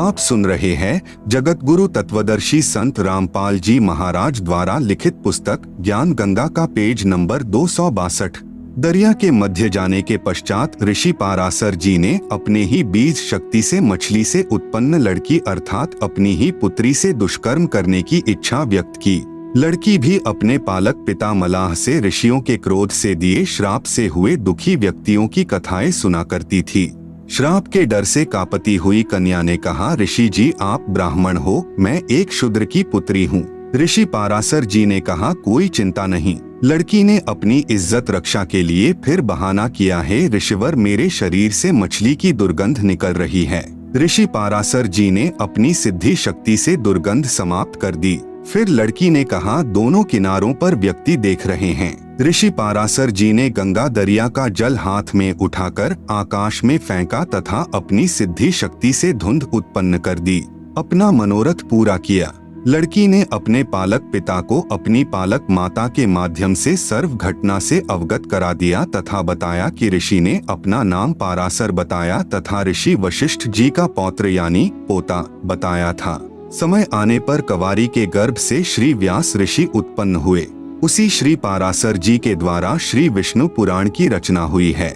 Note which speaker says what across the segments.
Speaker 1: आप सुन रहे हैं जगत गुरु तत्वदर्शी संत रामपाल जी महाराज द्वारा लिखित पुस्तक ज्ञान गंगा का पेज नंबर 262। दरिया के मध्य जाने के पश्चात ऋषि पाराशर जी ने अपने ही बीज शक्ति से मछली से उत्पन्न लड़की अर्थात अपनी ही पुत्री से दुष्कर्म करने की इच्छा व्यक्त की। लड़की भी अपने पालक पिता मलाह से ऋषियों के क्रोध से दिए श्राप से हुए दुखी व्यक्तियों की कथाएं सुना करती थी। श्राप के डर से कांपती हुई कन्या ने कहा, ऋषि जी आप ब्राह्मण हो, मैं एक शूद्र की पुत्री हूँ। ऋषि पाराशर जी ने कहा, कोई चिंता नहीं। लड़की ने अपनी इज्जत रक्षा के लिए फिर बहाना किया है, ऋषिवर मेरे शरीर से मछली की दुर्गंध निकल रही है। ऋषि पाराशर जी ने अपनी सिद्धि शक्ति से दुर्गंध समाप्त कर दी। फिर लड़की ने कहा, दोनों किनारों पर व्यक्ति देख रहे हैं। ऋषि पाराशर जी ने गंगा दरिया का जल हाथ में उठाकर आकाश में फेंका तथा अपनी सिद्धि शक्ति से धुंध उत्पन्न कर दी। अपना मनोरथ पूरा किया। लड़की ने अपने पालक पिता को अपनी पालक माता के माध्यम से सर्व घटना से अवगत करा दिया तथा बताया कि ऋषि ने अपना नाम पाराशर बताया तथा ऋषि वशिष्ठ जी का पौत्र यानी पोता बताया था। समय आने पर कवारी के गर्भ से श्री व्यास ऋषि उत्पन्न हुए। उसी श्री पाराशर जी के द्वारा श्री विष्णु पुराण की रचना हुई है।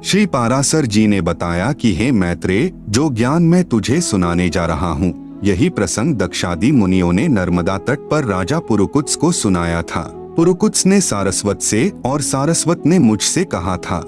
Speaker 1: श्री पाराशर जी ने बताया कि हे मैत्रेय, जो ज्ञान मैं तुझे सुनाने जा रहा हूँ, यही प्रसंग दक्षादि मुनियों ने नर्मदा तट पर राजा पुरुकुत्स को सुनाया था। पुरुकुत्स ने सारस्वत से और सारस्वत ने मुझसे कहा था।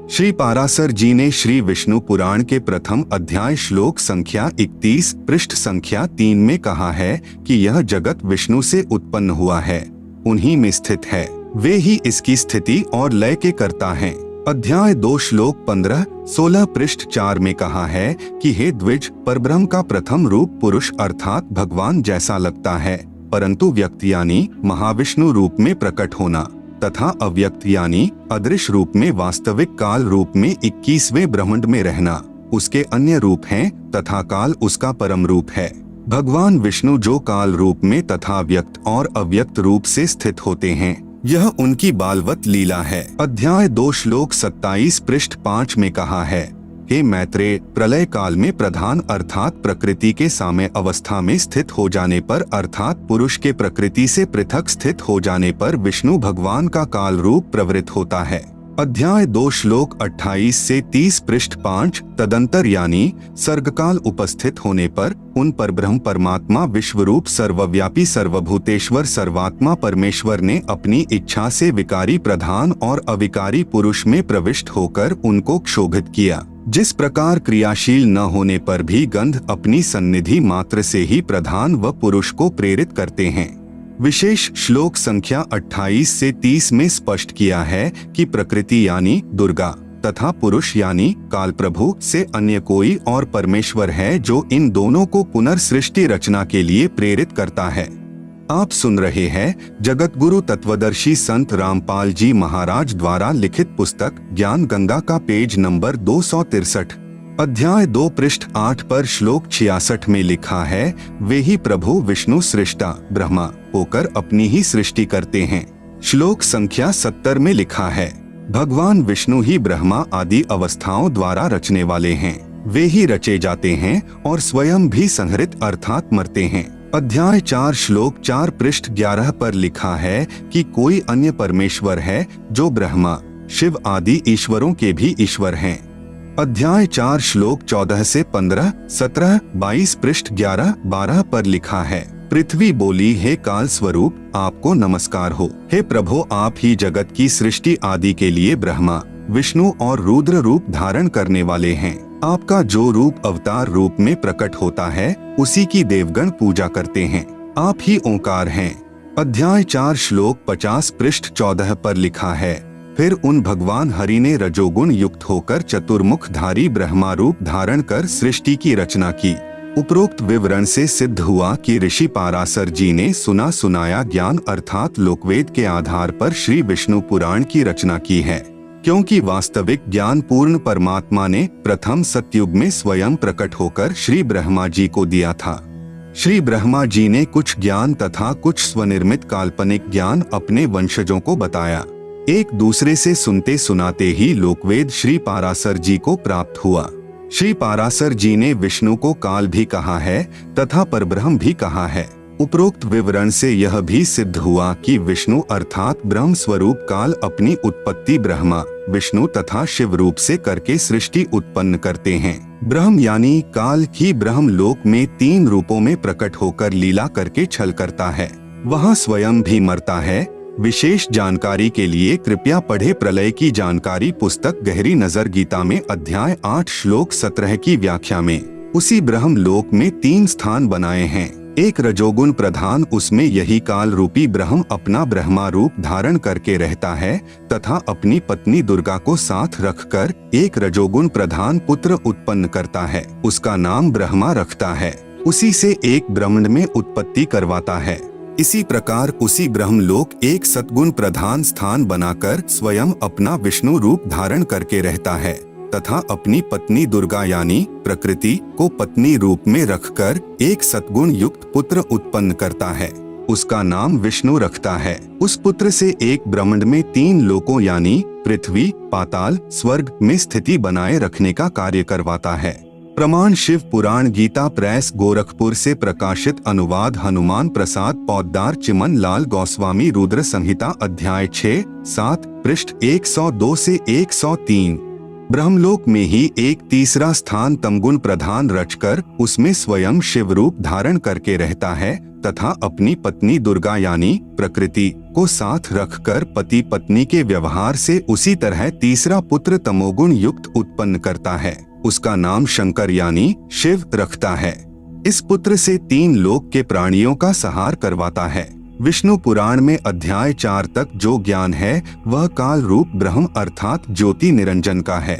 Speaker 1: श्री पाराशर जी ने श्री विष्णु पुराण के प्रथम अध्याय श्लोक संख्या 31 पृष्ठ संख्या 3 में कहा है कि यह जगत विष्णु से उत्पन्न हुआ है, उन्हीं में स्थित है, वे ही इसकी स्थिति और लय के कर्ता हैं। अध्याय 2 श्लोक 15-16 पृष्ठ 4 में कहा है कि हे द्विज, परब्रह्म का प्रथम रूप पुरुष अर्थात भगवान जैसा लगता है, परंतु व्यक्त यानी महाविष्णु रूप में प्रकट होना तथा अव्यक्त यानी अदृश्य रूप में वास्तविक काल रूप में 21वें ब्रह्मांड में रहना उसके अन्य रूप हैं तथा काल उसका परम रूप है। भगवान विष्णु जो काल रूप में तथा व्यक्त और अव्यक्त रूप से स्थित होते हैं, यह उनकी बालवत लीला है। अध्याय 2 श्लोक 27 पृष्ठ 5 में कहा है, हे मैत्रेय, प्रलय काल में प्रधान अर्थात प्रकृति के साम्य अवस्था में स्थित हो जाने पर अर्थात पुरुष के प्रकृति से पृथक स्थित हो जाने पर विष्णु भगवान का काल रूप प्रवृत्त होता है। अध्याय 2 श्लोक 28 से 30 पृष्ठ 5 तदंतर यानी सर्गकाल उपस्थित होने पर उन परब्रह्म परमात्मा विश्वरूप सर्वव्यापी सर्वभूतेश्वर सर्वात्मा परमेश्वर ने अपनी इच्छा से विकारी प्रधान और अविकारी पुरुष में प्रविष्ट होकर उनको क्षोभित किया। जिस प्रकार क्रियाशील न होने पर भी गंध अपनी सन्निधि मात्र से ही प्रधान व पुरुष को प्रेरित करते हैं। विशेष श्लोक संख्या 28 से 30 में स्पष्ट किया है कि प्रकृति यानी दुर्गा तथा पुरुष यानी काल प्रभु से अन्य कोई और परमेश्वर है जो इन दोनों को पुनर्सृष्टि रचना के लिए प्रेरित करता है। आप सुन रहे हैं जगत गुरु तत्वदर्शी संत रामपाल जी महाराज द्वारा लिखित पुस्तक ज्ञान गंगा का पेज नंबर 263। अध्याय 2 पृष्ठ 8 पर श्लोक 66 में लिखा है, वे ही प्रभु विष्णु सृष्टा ब्रह्मा होकर अपनी ही सृष्टि करते हैं। श्लोक संख्या 70 में लिखा है, भगवान विष्णु ही ब्रह्मा आदि अवस्थाओं द्वारा रचने वाले हैं, वे ही रचे जाते हैं और स्वयं भी संहरित अर्थात मरते हैं। अध्याय 4 श्लोक 4 पृष्ठ 11 पर लिखा है कि कोई अन्य परमेश्वर है जो ब्रह्मा शिव आदि ईश्वरों के भी ईश्वर हैं। अध्याय 4 श्लोक 14 से 15, 17, 22 पृष्ठ 11, 12 पर लिखा है, पृथ्वी बोली, हे काल स्वरूप आपको नमस्कार हो। हे प्रभु, आप ही जगत की सृष्टि आदि के लिए ब्रह्मा विष्णु और रुद्र रूप धारण करने वाले हैं। आपका जो रूप अवतार रूप में प्रकट होता है उसी की देवगण पूजा करते हैं। आप ही ओंकार हैं। अध्याय 4 श्लोक 50 पृष्ठ 14 पर लिखा है, फिर उन भगवान हरि ने रजोगुण युक्त होकर चतुर्मुख धारी ब्रह्मा रूप धारण कर सृष्टि की रचना की। उपरोक्त विवरण से सिद्ध हुआ कि ऋषि पाराशर जी ने सुना सुनाया ज्ञान अर्थात लोकवेद के आधार पर श्री विष्णु पुराण की रचना की है, क्योंकि वास्तविक ज्ञान पूर्ण परमात्मा ने प्रथम सतयुग में स्वयं प्रकट होकर श्री ब्रह्मा जी को दिया था। श्री ब्रह्मा जी ने कुछ ज्ञान तथा कुछ स्वनिर्मित काल्पनिक ज्ञान अपने वंशजों को बताया। एक दूसरे से सुनते सुनाते ही लोकवेद श्री पाराशर जी को प्राप्त हुआ। श्री पाराशर जी ने विष्णु को काल भी कहा है तथा परब्रह्म भी कहा है। उपरोक्त विवरण से यह भी सिद्ध हुआ कि विष्णु अर्थात ब्रह्म स्वरूप काल अपनी उत्पत्ति ब्रह्मा, विष्णु तथा शिव रूप से करके सृष्टि उत्पन्न करते हैं। ब्रह्म यानी काल ही ब्रह्म लोक में 3 रूपों में प्रकट होकर लीला करके छल करता है। वह स्वयं भी मरता है। विशेष जानकारी के लिए कृपया पढ़े प्रलय की जानकारी पुस्तक गहरी नजर गीता में अध्याय 8 श्लोक 17 की व्याख्या में। उसी ब्रह्म लोक में 3 स्थान बनाए हैं। एक रजोगुण प्रधान, उसमें यही काल रूपी ब्रह्म अपना ब्रह्मा रूप धारण करके रहता है तथा अपनी पत्नी दुर्गा को साथ रखकर एक रजोगुण प्रधान पुत्र उत्पन्न करता है। उसका नाम ब्रह्मा रखता है। उसी से एक ब्रह्मांड में उत्पत्ति करवाता है। इसी प्रकार उसी ब्रह्मलोक एक सद्गुण प्रधान स्थान बनाकर स्वयं अपना विष्णु रूप धारण करके रहता है तथा अपनी पत्नी दुर्गा यानी प्रकृति को पत्नी रूप में रखकर एक सद्गुण युक्त पुत्र उत्पन्न करता है। उसका नाम विष्णु रखता है। उस पुत्र से एक ब्रह्मांड में 3 लोकों यानी पृथ्वी, पाताल, स्वर्ग में स्थिति बनाए रखने का कार्य करवाता है। प्रमाण शिव पुराण गीता प्रेस गोरखपुर से प्रकाशित। अनुवाद हनुमान प्रसाद पौद्दार चिमन लाल गोस्वामी रुद्र संहिता अध्याय 6-7 पृष्ठ 102 से 103। ब्रह्मलोक में ही एक तीसरा स्थान तमगुण प्रधान रचकर उसमें स्वयं शिव रूप धारण करके रहता है तथा अपनी पत्नी दुर्गा यानी प्रकृति को साथ रखकर पति पत्नी के व्यवहार से उसी तरह तीसरा पुत्र तमोगुण युक्त उत्पन्न करता है। उसका नाम शंकर यानी शिव रखता है। इस पुत्र से 3 लोक के प्राणियों का संहार करवाता है। विष्णु पुराण में अध्याय 4 तक जो ज्ञान है वह काल रूप ब्रह्म अर्थात ज्योति निरंजन का है।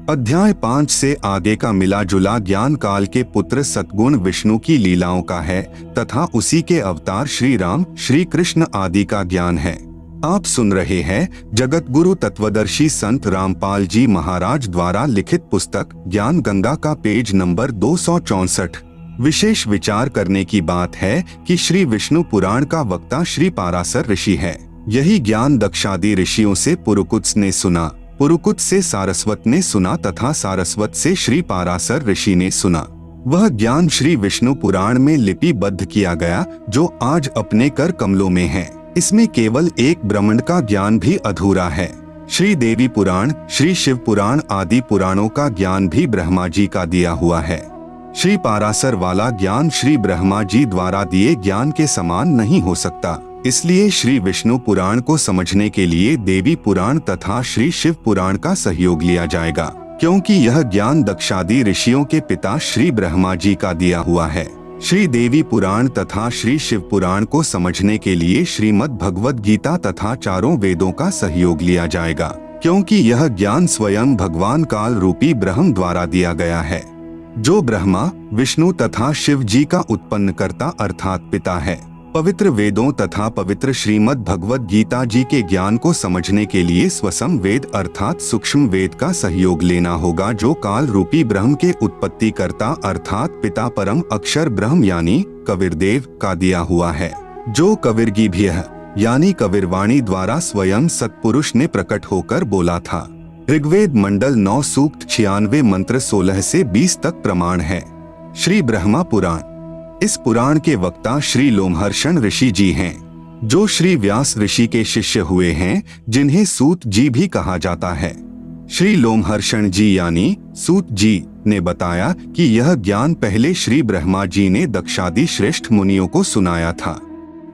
Speaker 1: अध्याय 5 से आगे का मिला जुला ज्ञान काल के पुत्र सद्गुण विष्णु की लीलाओं का है तथा उसी के अवतार श्री राम, श्री कृष्ण आदि का ज्ञान है। आप सुन रहे हैं जगत गुरु तत्वदर्शी संत रामपाल जी महाराज द्वारा लिखित पुस्तक ज्ञान गंगा का पेज नंबर 264। विशेष विचार करने की बात है कि श्री विष्णु पुराण का वक्ता श्री पाराशर ऋषि है। यही ज्ञान दक्षादि ऋषियों से पुरुकुत्स ने सुना, पुरुकुत्स से सारस्वत ने सुना तथा सारस्वत से श्री पाराशर ऋषि ने सुना। वह ज्ञान श्री विष्णु पुराण में लिपिबद्ध किया गया जो आज अपने कर कमलों में है। इसमें केवल एक ब्रह्मांड का ज्ञान भी अधूरा है। श्री देवी पुराण, श्री शिव पुराण आदि पुराणों का ज्ञान भी ब्रह्मा जी का दिया हुआ है। श्री पाराशर वाला ज्ञान श्री ब्रह्मा जी द्वारा दिए ज्ञान के समान नहीं हो सकता। इसलिए श्री विष्णु पुराण को समझने के लिए देवी पुराण तथा श्री शिव पुराण का सहयोग लिया जाएगा, क्योंकि यह ज्ञान दक्षादि ऋषियों के पिता श्री ब्रह्मा जी का दिया हुआ है। श्री देवी पुराण तथा श्री शिव पुराण को समझने के लिए श्रीमद् भगवद गीता तथा चारों वेदों का सहयोग लिया जाएगा, क्योंकि यह ज्ञान स्वयं भगवान काल रूपी ब्रह्म द्वारा दिया गया है, जो ब्रह्मा, विष्णु तथा शिव जी का उत्पन्न करता अर्थात पिता है। पवित्र वेदों तथा पवित्र श्रीमद् भगवद गीता जी के ज्ञान को समझने के लिए स्वसम वेद अर्थात सूक्ष्म वेद का सहयोग लेना होगा, जो काल रूपी ब्रह्म के उत्पत्ति करता अर्थात पिता परम अक्षर ब्रह्म यानी कबीरदेव का दिया हुआ है, जो कबीरगीभ्यः यानी कबीरवाणी द्वारा स्वयं सत्पुरुष ने प्रकट होकर बोला था। ऋग्वेद मंडल 9 सूक्त 96 मंत्र 16 से 20 तक प्रमाण है। श्री ब्रह्मा पुराण, इस पुराण के वक्ता श्री लोमहर्षण ऋषि जी हैं, जो श्री व्यास ऋषि के शिष्य हुए हैं, जिन्हें सूत जी भी कहा जाता है। श्री लोमहर्षण जी यानी सूत जी ने बताया कि यह ज्ञान पहले श्री ब्रह्मा जी ने दक्षादि श्रेष्ठ मुनियों को सुनाया था,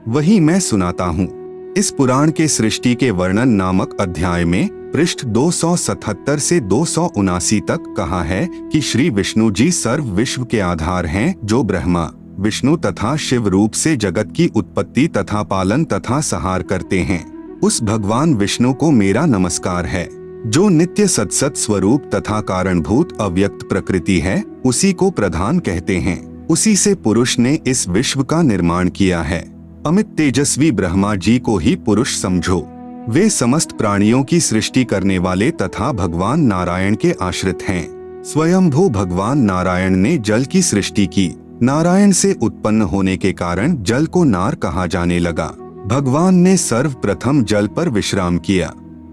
Speaker 1: वही मैं सुनाता हूँ। इस पुराण के सृष्टि के वर्णन नामक अध्याय में पृष्ठ 277 से 279 तक कहा है कि श्री विष्णु जी सर्व विश्व के आधार हैं, जो ब्रह्मा, विष्णु तथा शिव रूप से जगत की उत्पत्ति तथा पालन तथा संहार करते हैं। उस भगवान विष्णु को मेरा नमस्कार है, जो नित्य सत्सत स्वरूप तथा कारणभूत अव्यक्त प्रकृति है, उसी को प्रधान कहते हैं। उसी से पुरुष ने इस विश्व का निर्माण किया है। अमित तेजस्वी ब्रह्मा जी को ही पुरुष समझो। वे समस्त प्राणियों की सृष्टि करने वाले तथा भगवान नारायण के आश्रित हैं। स्वयंभू भगवान नारायण ने जल की सृष्टि की। नारायण से उत्पन्न होने के कारण जल को नार कहा जाने लगा। भगवान ने सर्वप्रथम जल पर विश्राम किया,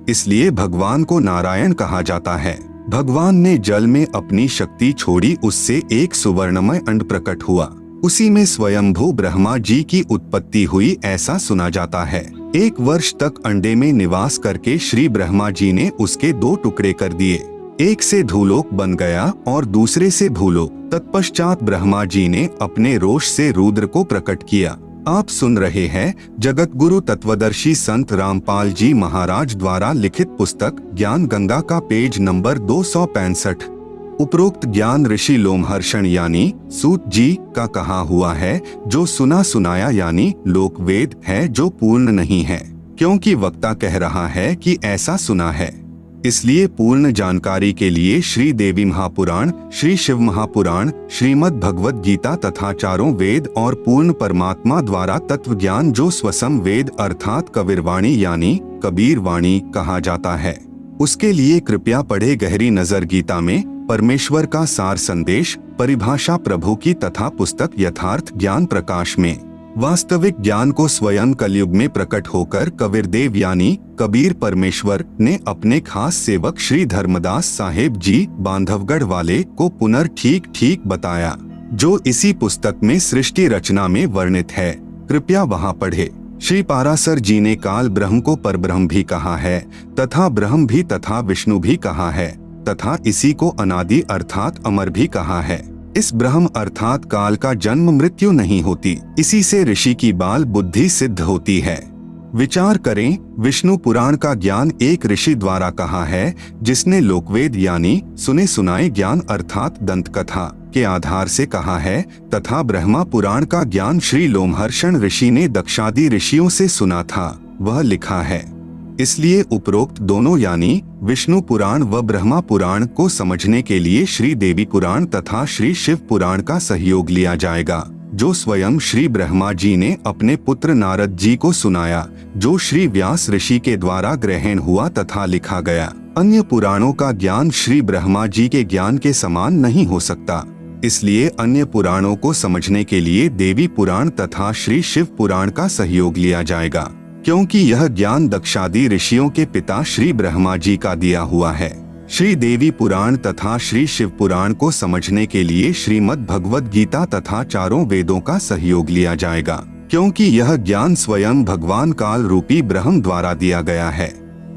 Speaker 1: इसलिए भगवान को नारायण कहा जाता है। भगवान ने जल में अपनी शक्ति छोड़ी, उससे एक सुवर्णमय अंड प्रकट हुआ। उसी में स्वयंभू ब्रह्मा जी की उत्पत्ति हुई, ऐसा सुना जाता है। 1 वर्ष तक अंडे में निवास करके श्री ब्रह्मा जी ने उसके 2 टुकड़े कर दिए। एक से धूलोक बन गया और दूसरे से भूलोक। तत्पश्चात ब्रह्मा जी ने अपने रोष से रुद्र को प्रकट किया। आप सुन रहे हैं जगत गुरु तत्वदर्शी संत रामपाल जी महाराज द्वारा लिखित पुस्तक ज्ञान गंगा का पेज नंबर 265। उपरोक्त ज्ञान ऋषि लोमहर्षण यानी सूत जी का कहा हुआ है, जो सुना सुनाया यानी लोक वेद है, जो पूर्ण नहीं है, क्योंकि वक्ता कह रहा है कि ऐसा सुना है। इसलिए पूर्ण जानकारी के लिए श्री देवी महापुराण, श्री शिव महापुराण, श्रीमद् भगवद गीता तथा चारों वेद और पूर्ण परमात्मा द्वारा तत्व ज्ञान जो स्वसम वेद अर्थात कबीरवाणी यानी कबीर वाणी कहा जाता है, उसके लिए कृपया पढ़े गहरी नजर गीता में परमेश्वर का सार संदेश, परिभाषा प्रभु की तथा पुस्तक यथार्थ ज्ञान प्रकाश में वास्तविक ज्ञान को स्वयं कलयुग में प्रकट होकर कबीरदेव यानी कबीर परमेश्वर ने अपने खास सेवक श्री धर्मदास साहेब जी बांधवगढ़ वाले को पुनर्ठीक ठीक बताया, जो इसी पुस्तक में सृष्टि रचना में वर्णित है। कृपया वहां पढ़े। श्री पाराशर जी ने काल ब्रह्म को परब्रह्म भी कहा है तथा ब्रह्म भी तथा विष्णु भी कहा है तथा इसी को अनादि अर्थात अमर भी कहा है। इस ब्रह्म अर्थात काल का जन्म मृत्यु नहीं होती, इसी से ऋषि की बाल बुद्धि सिद्ध होती है। विचार करें, विष्णु पुराण का ज्ञान एक ऋषि द्वारा कहा है, जिसने लोकवेद यानी सुने सुनाए ज्ञान अर्थात दंत कथा के आधार से कहा है, तथा ब्रह्मा पुराण का ज्ञान श्री लोमहर्षण ऋषि ने दक्षादि ऋषियों से सुना था, वह लिखा है। इसलिए उपरोक्त दोनों यानी विष्णु पुराण व ब्रह्मा पुराण को समझने के लिए श्री देवी पुराण तथा श्री शिव पुराण का सहयोग लिया जाएगा, जो स्वयं श्री ब्रह्मा जी ने अपने पुत्र नारद जी को सुनाया, जो श्री व्यास ऋषि के द्वारा ग्रहण हुआ तथा लिखा गया। अन्य पुराणों का ज्ञान श्री ब्रह्मा जी के ज्ञान के समान नहीं हो सकता, इसलिए अन्य पुराणों को समझने के लिए देवी पुराण तथा श्री शिव पुराण का सहयोग लिया जाएगा, क्योंकि यह ज्ञान दक्षादि ऋषियों के पिता श्री ब्रह्मा जी का दिया हुआ है। श्री देवी पुराण तथा श्री शिव पुराण को समझने के लिए श्रीमद् भगवद गीता तथा चारों वेदों का सहयोग लिया जाएगा, क्योंकि यह ज्ञान स्वयं भगवान काल रूपी ब्रह्म द्वारा दिया गया है,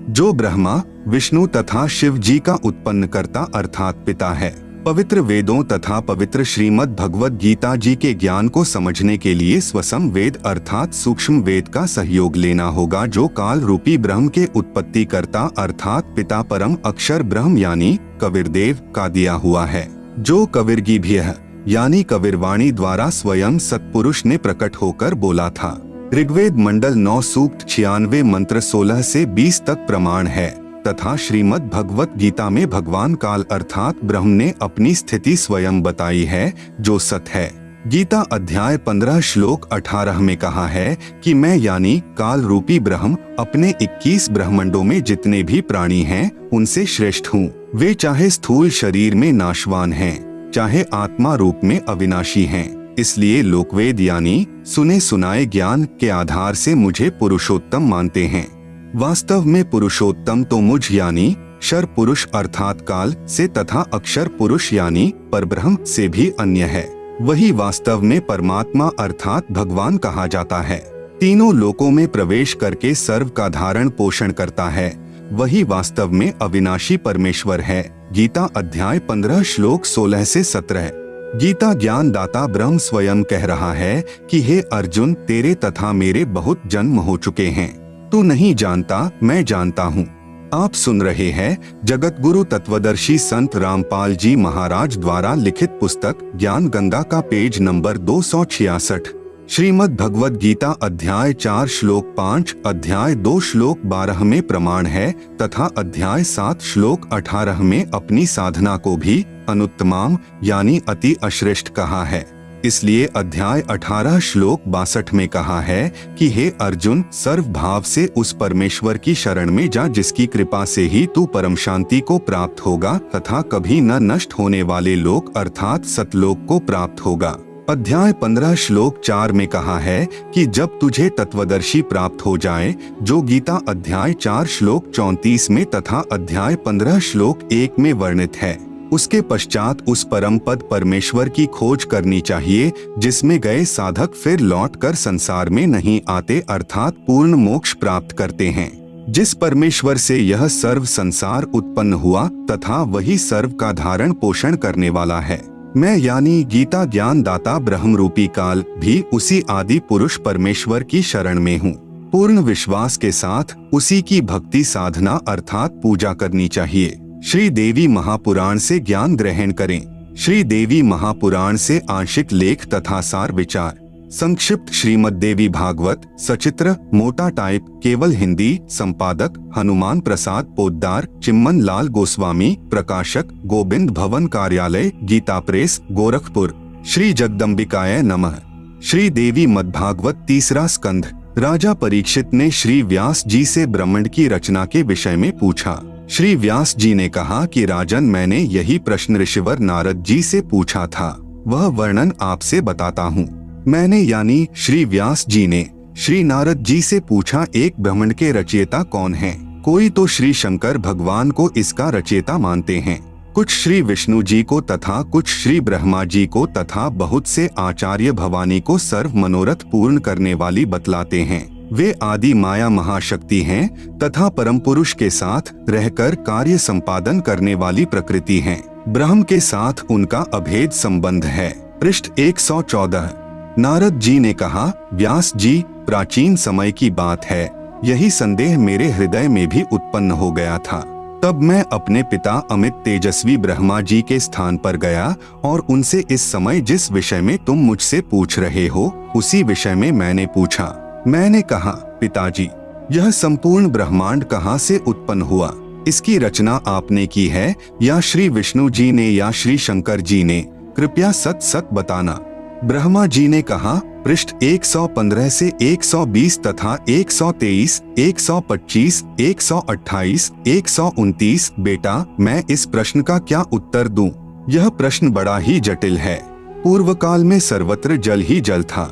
Speaker 1: जो ब्रह्मा, विष्णु तथा शिव जी का उत्पन्नकर्ता अर्थात पिता है। पवित्र वेदों तथा पवित्र श्रीमद् भगवद गीता जी के ज्ञान को समझने के लिए स्वसम वेद अर्थात सूक्ष्म वेद का सहयोग लेना होगा, जो काल रूपी ब्रह्म के उत्पत्तिकर्ता अर्थात पिता परम अक्षर ब्रह्म यानी कबीरदेव का दिया हुआ है, जो कबीरगीभ्यः यानी कबीरवाणी द्वारा स्वयं सत्पुरुष ने प्रकट होकर बोला था। ऋग्वेद मंडल 9 सूक्त 96 मंत्र 16 से 20 तक प्रमाण है, तथा श्रीमद् भगवत गीता में भगवान काल अर्थात ब्रह्म ने अपनी स्थिति स्वयं बताई है, जो सत है। गीता अध्याय 15 श्लोक 18 में कहा है कि मैं यानी काल रूपी ब्रह्म अपने 21 ब्रह्मांडों में जितने भी प्राणी हैं उनसे श्रेष्ठ हूँ। वे चाहे स्थूल शरीर में नाशवान हैं, चाहे आत्मा रूप में अविनाशी हैं। इसलिए लोकवेद यानी सुने सुनाए ज्ञान के आधार से मुझे पुरुषोत्तम मानते हैं। वास्तव में पुरुषोत्तम तो मुझ यानी शर पुरुष अर्थात काल से तथा अक्षर पुरुष यानी परब्रह्म से भी अन्य है। वही वास्तव में परमात्मा अर्थात भगवान कहा जाता है। तीनों लोकों में प्रवेश करके सर्व का धारण पोषण करता है, वही वास्तव में अविनाशी परमेश्वर है। गीता अध्याय 15 श्लोक 16 से 17। गीता ज्ञान दाता ब्रह्म स्वयं कह रहा है कि हे अर्जुन, तेरे तथा मेरे बहुत जन्म हो चुके हैं, तू नहीं जानता, मैं जानता हूँ। आप सुन रहे हैं जगत गुरु तत्वदर्शी संत रामपाल जी महाराज द्वारा लिखित पुस्तक ज्ञान गंगा का पेज नंबर 266। श्रीमद् भगवद गीता अध्याय 4 श्लोक 5, अध्याय 2 श्लोक 12 में प्रमाण है तथा अध्याय 7 श्लोक 18 में अपनी साधना को भी अनुत्तमाम यानी अति अश्रेष्ठ कहा है। इसलिए अध्याय 18 श्लोक 62 में कहा है कि हे अर्जुन, सर्व भाव से उस परमेश्वर की शरण में जा जिसकी कृपा से ही तू परम शांति को प्राप्त होगा तथा कभी न नष्ट होने वाले लोक अर्थात सतलोक को प्राप्त होगा। अध्याय 15 श्लोक 4 में कहा है कि जब तुझे तत्वदर्शी प्राप्त हो जाए, जो गीता अध्याय 4 श्लोक 34 में तथा अध्याय 15 श्लोक 1 में वर्णित है, उसके पश्चात उस परम पद परमेश्वर की खोज करनी चाहिए, जिसमें गए साधक फिर लौटकर संसार में नहीं आते, अर्थात पूर्ण मोक्ष प्राप्त करते हैं। जिस परमेश्वर से यह सर्व संसार उत्पन्न हुआ तथा वही सर्व का धारण पोषण करने वाला है। मैं यानी गीता ज्ञान दाता ब्रह्म रूपी काल भी उसी आदि पुरुष परमेश्वर की शरण में हूँ। पूर्ण विश्वास के साथ उसी की भक्ति साधना अर्थात पूजा करनी चाहिए। श्री देवी महापुराण से ज्ञान ग्रहण करें। श्री देवी महापुराण से आंशिक लेख तथा सार विचार। संक्षिप्त श्रीमद् देवी भागवत सचित्र मोटा टाइप केवल हिंदी। संपादक हनुमान प्रसाद पोद्दार, चिम्मन लाल गोस्वामी। प्रकाशक गोविंद भवन कार्यालय, गीता प्रेस, गोरखपुर। श्री जगदम्बिकाय नमः। श्री देवी मद्भागवत तीसरा स्कंध। राजा परीक्षित ने श्री व्यास जी से ब्रह्मांड की रचना के विषय में पूछा। श्री व्यास जी ने कहा कि राजन, मैंने यही प्रश्न ऋषिवर नारद जी से पूछा था, वह वर्णन आपसे बताता हूँ। मैंने यानी श्री व्यास जी ने श्री नारद जी से पूछा, एक ब्रह्मांड के रचयिता कौन हैं? कोई तो श्री शंकर भगवान को इसका रचयिता मानते हैं, कुछ श्री विष्णु जी को तथा कुछ श्री ब्रह्मा जी को तथा बहुत से आचार्य भवानी को सर्व मनोरथ पूर्ण करने वाली बतलाते हैं। वे आदि माया महाशक्ति हैं तथा परम पुरुष के साथ रहकर कार्य संपादन करने वाली प्रकृति हैं। ब्रह्म के साथ उनका अभेद संबंध है। पृष्ठ 114। नारद जी ने कहा, व्यास जी, प्राचीन समय की बात है, यही संदेह मेरे हृदय में भी उत्पन्न हो गया था। तब मैं अपने पिता अमित तेजस्वी ब्रह्मा जी के स्थान पर गया और उनसे इस समय जिस विषय में तुम मुझसे पूछ रहे हो उसी विषय में मैंने पूछा। मैंने कहा, पिताजी, यह संपूर्ण ब्रह्मांड कहाँ से उत्पन्न हुआ? इसकी रचना आपने की है या श्री विष्णु जी ने या श्री शंकर जी ने? कृपया सत सत बताना। ब्रह्मा जी ने कहा, पृष्ठ 115 से 120 तथा 123, 125, 128, 129। बेटा, मैं इस प्रश्न का क्या उत्तर दूं? यह प्रश्न बड़ा ही जटिल है। पूर्व काल में सर्वत्र जल ही जल था।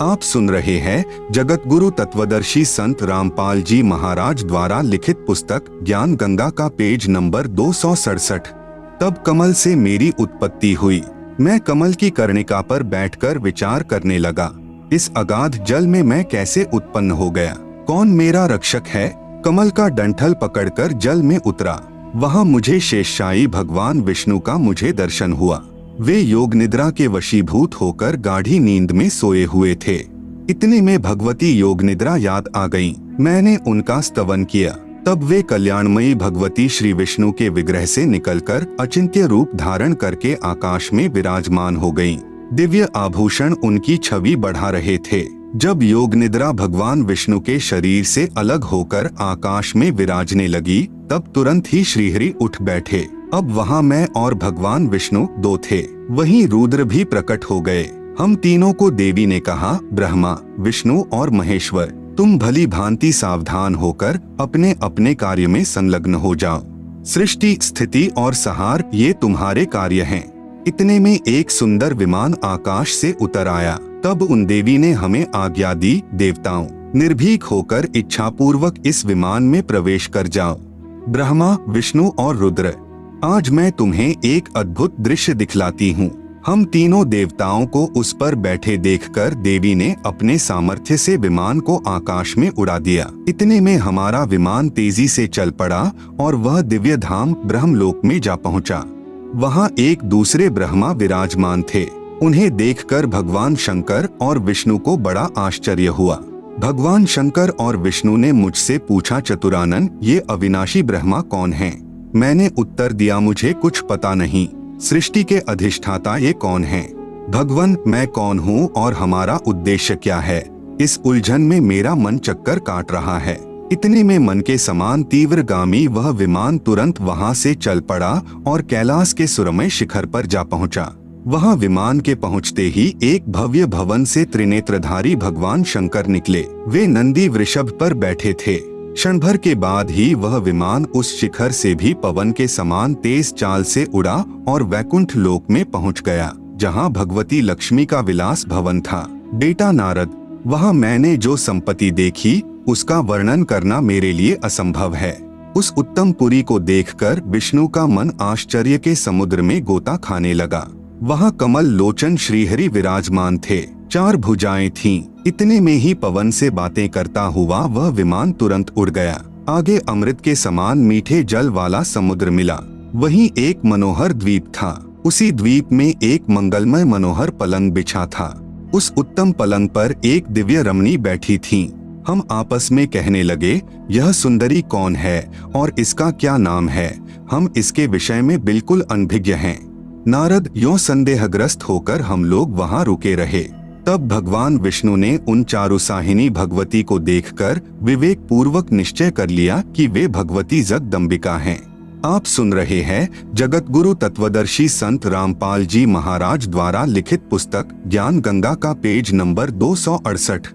Speaker 1: आप सुन रहे हैं जगत गुरु तत्वदर्शी संत रामपाल जी महाराज द्वारा लिखित पुस्तक ज्ञान गंगा का पेज नंबर 267। तब कमल से मेरी उत्पत्ति हुई। मैं कमल की कर्णिका पर बैठकर विचार करने लगा, इस अगाध जल में मैं कैसे उत्पन्न हो गया? कौन मेरा रक्षक है? कमल का डंठल पकड़कर जल में उतरा। वहाँ मुझे शेषशायी भगवान विष्णु का मुझे दर्शन हुआ। वे योग निद्रा के वशीभूत होकर गाढ़ी नींद में सोए हुए थे। इतने में भगवती योग निद्रा याद आ गईं। मैंने उनका स्तवन किया। तब वे कल्याणमयी भगवती श्री विष्णु के विग्रह से निकलकर अचिंत्य रूप धारण करके आकाश में विराजमान हो गईं। दिव्य आभूषण उनकी छवि बढ़ा रहे थे। जब योग निद्रा भगवान विष्णु के शरीर से अलग होकर आकाश में विराजने लगी, तब तुरंत ही श्रीहरि उठ बैठे। अब वहाँ मैं और भगवान विष्णु दो थे। वहीं रुद्र भी प्रकट हो गए। हम तीनों को देवी ने कहा, ब्रह्मा, विष्णु और महेश्वर, तुम भली भांति सावधान होकर अपने अपने कार्य में संलग्न हो जाओ। सृष्टि, स्थिति और संहार ये तुम्हारे कार्य हैं। इतने में एक सुंदर विमान आकाश से उतर आया। तब उन देवी ने हमें आज्ञा दी, देवताओं, निर्भीक होकर इच्छापूर्वक इस विमान में प्रवेश कर जाओ। ब्रह्मा, विष्णु और रुद्र, आज मैं तुम्हें एक अद्भुत दृश्य दिखलाती हूँ। हम तीनों देवताओं को उस पर बैठे देखकर देवी ने अपने सामर्थ्य से विमान को आकाश में उड़ा दिया। इतने में हमारा विमान तेजी से चल पड़ा और वह दिव्य धाम ब्रह्मलोक में जा पहुँचा। वहाँ एक दूसरे ब्रह्मा विराजमान थे। उन्हें देखकर भगवान शंकर और विष्णु को बड़ा आश्चर्य हुआ। भगवान शंकर और विष्णु ने मुझसे पूछा, चतुरानन, ये अविनाशी ब्रह्मा कौन हैं? मैंने उत्तर दिया, मुझे कुछ पता नहीं। सृष्टि के अधिष्ठाता ये कौन हैं? भगवान, मैं कौन हूँ और हमारा उद्देश्य क्या है? इस उलझन में मेरा मन चक्कर काट रहा है। इतने में मन के समान तीव्रगामी वह विमान तुरंत वहाँ से चल पड़ा और कैलाश के सुरमय शिखर पर जा पहुँचा। वहाँ विमान के पहुँचते ही एक भव्य भवन से त्रिनेत्रधारी भगवान शंकर निकले। वे नंदी वृषभ पर बैठे थे। क्षण भर के बाद ही वह विमान उस शिखर से भी पवन के समान तेज चाल से उड़ा और वैकुंठ लोक में पहुंच गया। जहाँ भगवती लक्ष्मी का विलास भवन था। बेटा नारद, वहाँ मैंने जो संपत्ति देखी उसका वर्णन करना मेरे लिए असंभव है। उस उत्तम पुरी को देखकर विष्णु का मन आश्चर्य के समुद्र में गोता खाने लगा। वहाँ कमल लोचन श्रीहरि विराजमान थे, 4 भुजाएं थीं। इतने में ही पवन से बातें करता हुआ वह विमान तुरंत उड़ गया। आगे अमृत के समान मीठे जल वाला समुद्र मिला। वहीं एक मनोहर द्वीप था। उसी द्वीप में एक मंगलमय मनोहर पलंग बिछा था। उस उत्तम पलंग पर एक दिव्य रमणी बैठी थी। हम आपस में कहने लगे, यह सुंदरी कौन है और इसका क्या नाम है? हम इसके विषय में बिल्कुल अनभिज्ञ हैं। नारद, यों संदेहग्रस्त होकर हम लोग वहां रुके रहे। तब भगवान विष्णु ने उन चारुसाहिनी भगवती को देखकर विवेक पूर्वक निश्चय कर लिया कि वे भगवती जगदम्बिका हैं। आप सुन रहे हैं जगत गुरु तत्वदर्शी संत रामपाल जी महाराज द्वारा लिखित पुस्तक ज्ञान गंगा का पेज नंबर 268।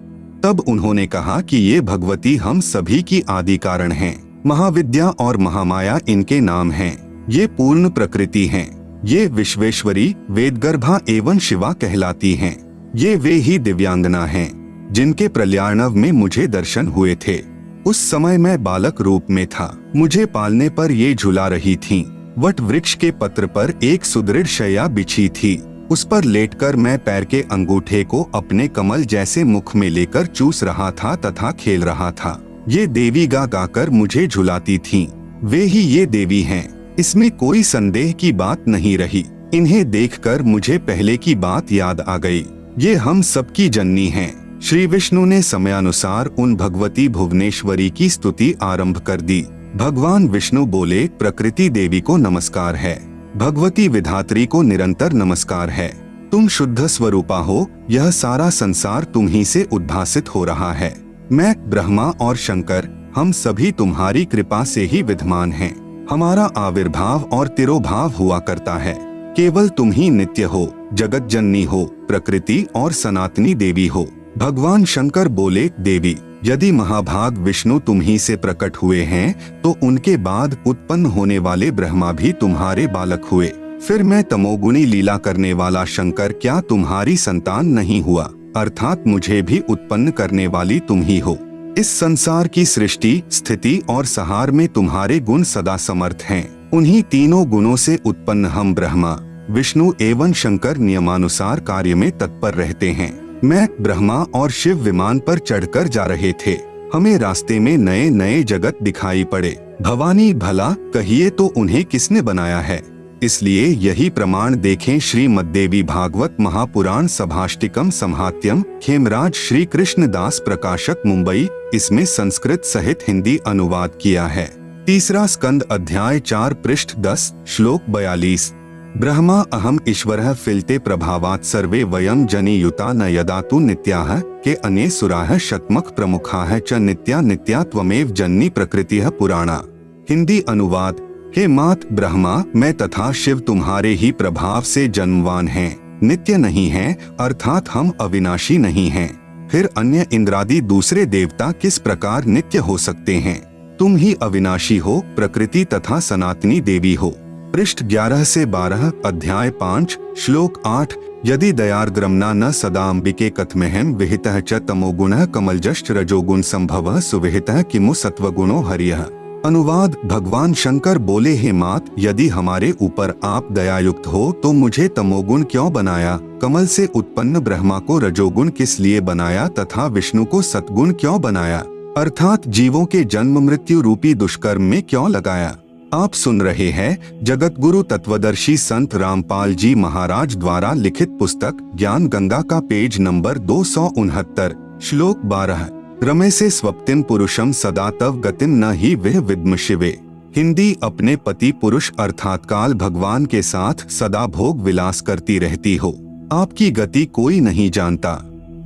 Speaker 1: तब उन्होंने कहा कि ये भगवती हम सभी की आदि कारण हैं। महाविद्या और महामाया इनके नाम हैं। ये पूर्ण प्रकृति हैं। ये विश्वेश्वरी, वेदगर्भा एवं शिवा कहलाती हैं। ये वे ही दिव्यांगना हैं जिनके प्रलयार्णव में मुझे दर्शन हुए थे। उस समय मैं बालक रूप में था। मुझे पालने पर ये झुला रही थीं। वट वृक्ष के पत्र पर एक सुदृढ़ शैया बिछी थी। उस पर लेटकर मैं पैर के अंगूठे को अपने कमल जैसे मुख में लेकर चूस रहा था तथा खेल रहा था। ये देवी गा गाकर मुझे झुलाती थीं। वे ही ये देवी हैं, इसमें कोई संदेह की बात नहीं रही। इन्हें देखकर मुझे पहले की बात याद आ गई। ये हम सबकी जननी हैं। श्री विष्णु ने समयानुसार उन भगवती भुवनेश्वरी की स्तुति आरंभ कर दी। भगवान विष्णु बोले, प्रकृति देवी को नमस्कार है, भगवती विधात्री को निरंतर नमस्कार है। तुम शुद्ध स्वरूपा हो। यह सारा संसार तुम ही से उद्भासित हो रहा है। मैं, ब्रह्मा और शंकर, हम सभी तुम्हारी कृपा से ही विद्यमान हैं। हमारा आविर्भाव और तिरोभाव हुआ करता है। केवल तुम ही नित्य हो, जगत जननी हो, प्रकृति और सनातनी देवी हो। भगवान शंकर बोले, देवी, यदि महाभाग विष्णु तुम ही से प्रकट हुए हैं तो उनके बाद उत्पन्न होने वाले ब्रह्मा भी तुम्हारे बालक हुए। फिर मैं तमोगुणी लीला करने वाला शंकर क्या तुम्हारी संतान नहीं हुआ? अर्थात मुझे भी उत्पन्न करने वाली तुम ही हो। इस संसार की सृष्टि, स्थिति और संहार में तुम्हारे गुण सदा समर्थ हैं। उन्हीं तीनों गुणों से उत्पन्न हम ब्रह्मा, विष्णु एवं शंकर नियमानुसार कार्य में तत्पर रहते हैं। मैं, ब्रह्मा और शिव विमान पर चढ़कर जा रहे थे। हमें रास्ते में नए नए जगत दिखाई पड़े। भवानी, भला कहिए तो उन्हें किसने बनाया है? इसलिए यही प्रमाण देखें। श्रीमद्देवी भागवत महापुराण सभाष्टिकम संहात्यम, खेमराज श्री कृष्णदास प्रकाशक, मुंबई। इसमें संस्कृत सहित हिंदी अनुवाद किया है। तीसरा स्कंद अध्याय 4 पृष्ठ 10 श्लोक 42। ब्रह्मा अहम ईश्वरः फिलते प्रभावात् सर्वे वयं जनियुता न यदा तु नित्याः के अन्ये सुराः शतमख प्रमुखाः च नित्या नित्या त्वमेव जननी प्रकृतिः पुराणा। हिंदी अनुवाद। हे मात ब्रह्मा, मैं तथा शिव तुम्हारे ही प्रभाव से जन्मवान हैं, नित्य नहीं हैं, अर्थात हम अविनाशी नहीं हैं। फिर अन्य इंद्रादि दूसरे देवता किस प्रकार नित्य हो सकते हैं? तुम ही अविनाशी हो, प्रकृति तथा सनातनी देवी हो। पृष्ठ 11 से 12 अध्याय 5 श्लोक 8। यदि दयार्द्रम्ना न सदाम्बिके कथमेहम विहितः च तमोगुणः कमलजश्च रजोगुण संभवः सुविहितः किमु सत्वगुणो हरियः। अनुवाद। भगवान शंकर बोले, हे मात, यदि हमारे ऊपर आप दयायुक्त हो तो मुझे तमोगुण क्यों बनाया? कमल से उत्पन्न ब्रह्मा को रजोगुण किस लिए बनाया तथा विष्णु को सत्गुण क्यों बनाया? अर्थात जीवों के जन्म मृत्यु रूपी दुष्कर्म में क्यों लगाया? आप सुन रहे हैं जगत गुरु तत्वदर्शी संत रामपाल जी महाराज द्वारा लिखित पुस्तक ज्ञान गंगा का पेज नंबर 269 श्लोक 12। रमे से स्वप्तिम पुरुषम सदा तव गतिम न ही वह विद्म शिवे। हिंदी। अपने पति पुरुष अर्थात काल भगवान के साथ सदा भोग विलास करती रहती हो, आपकी गति कोई नहीं जानता।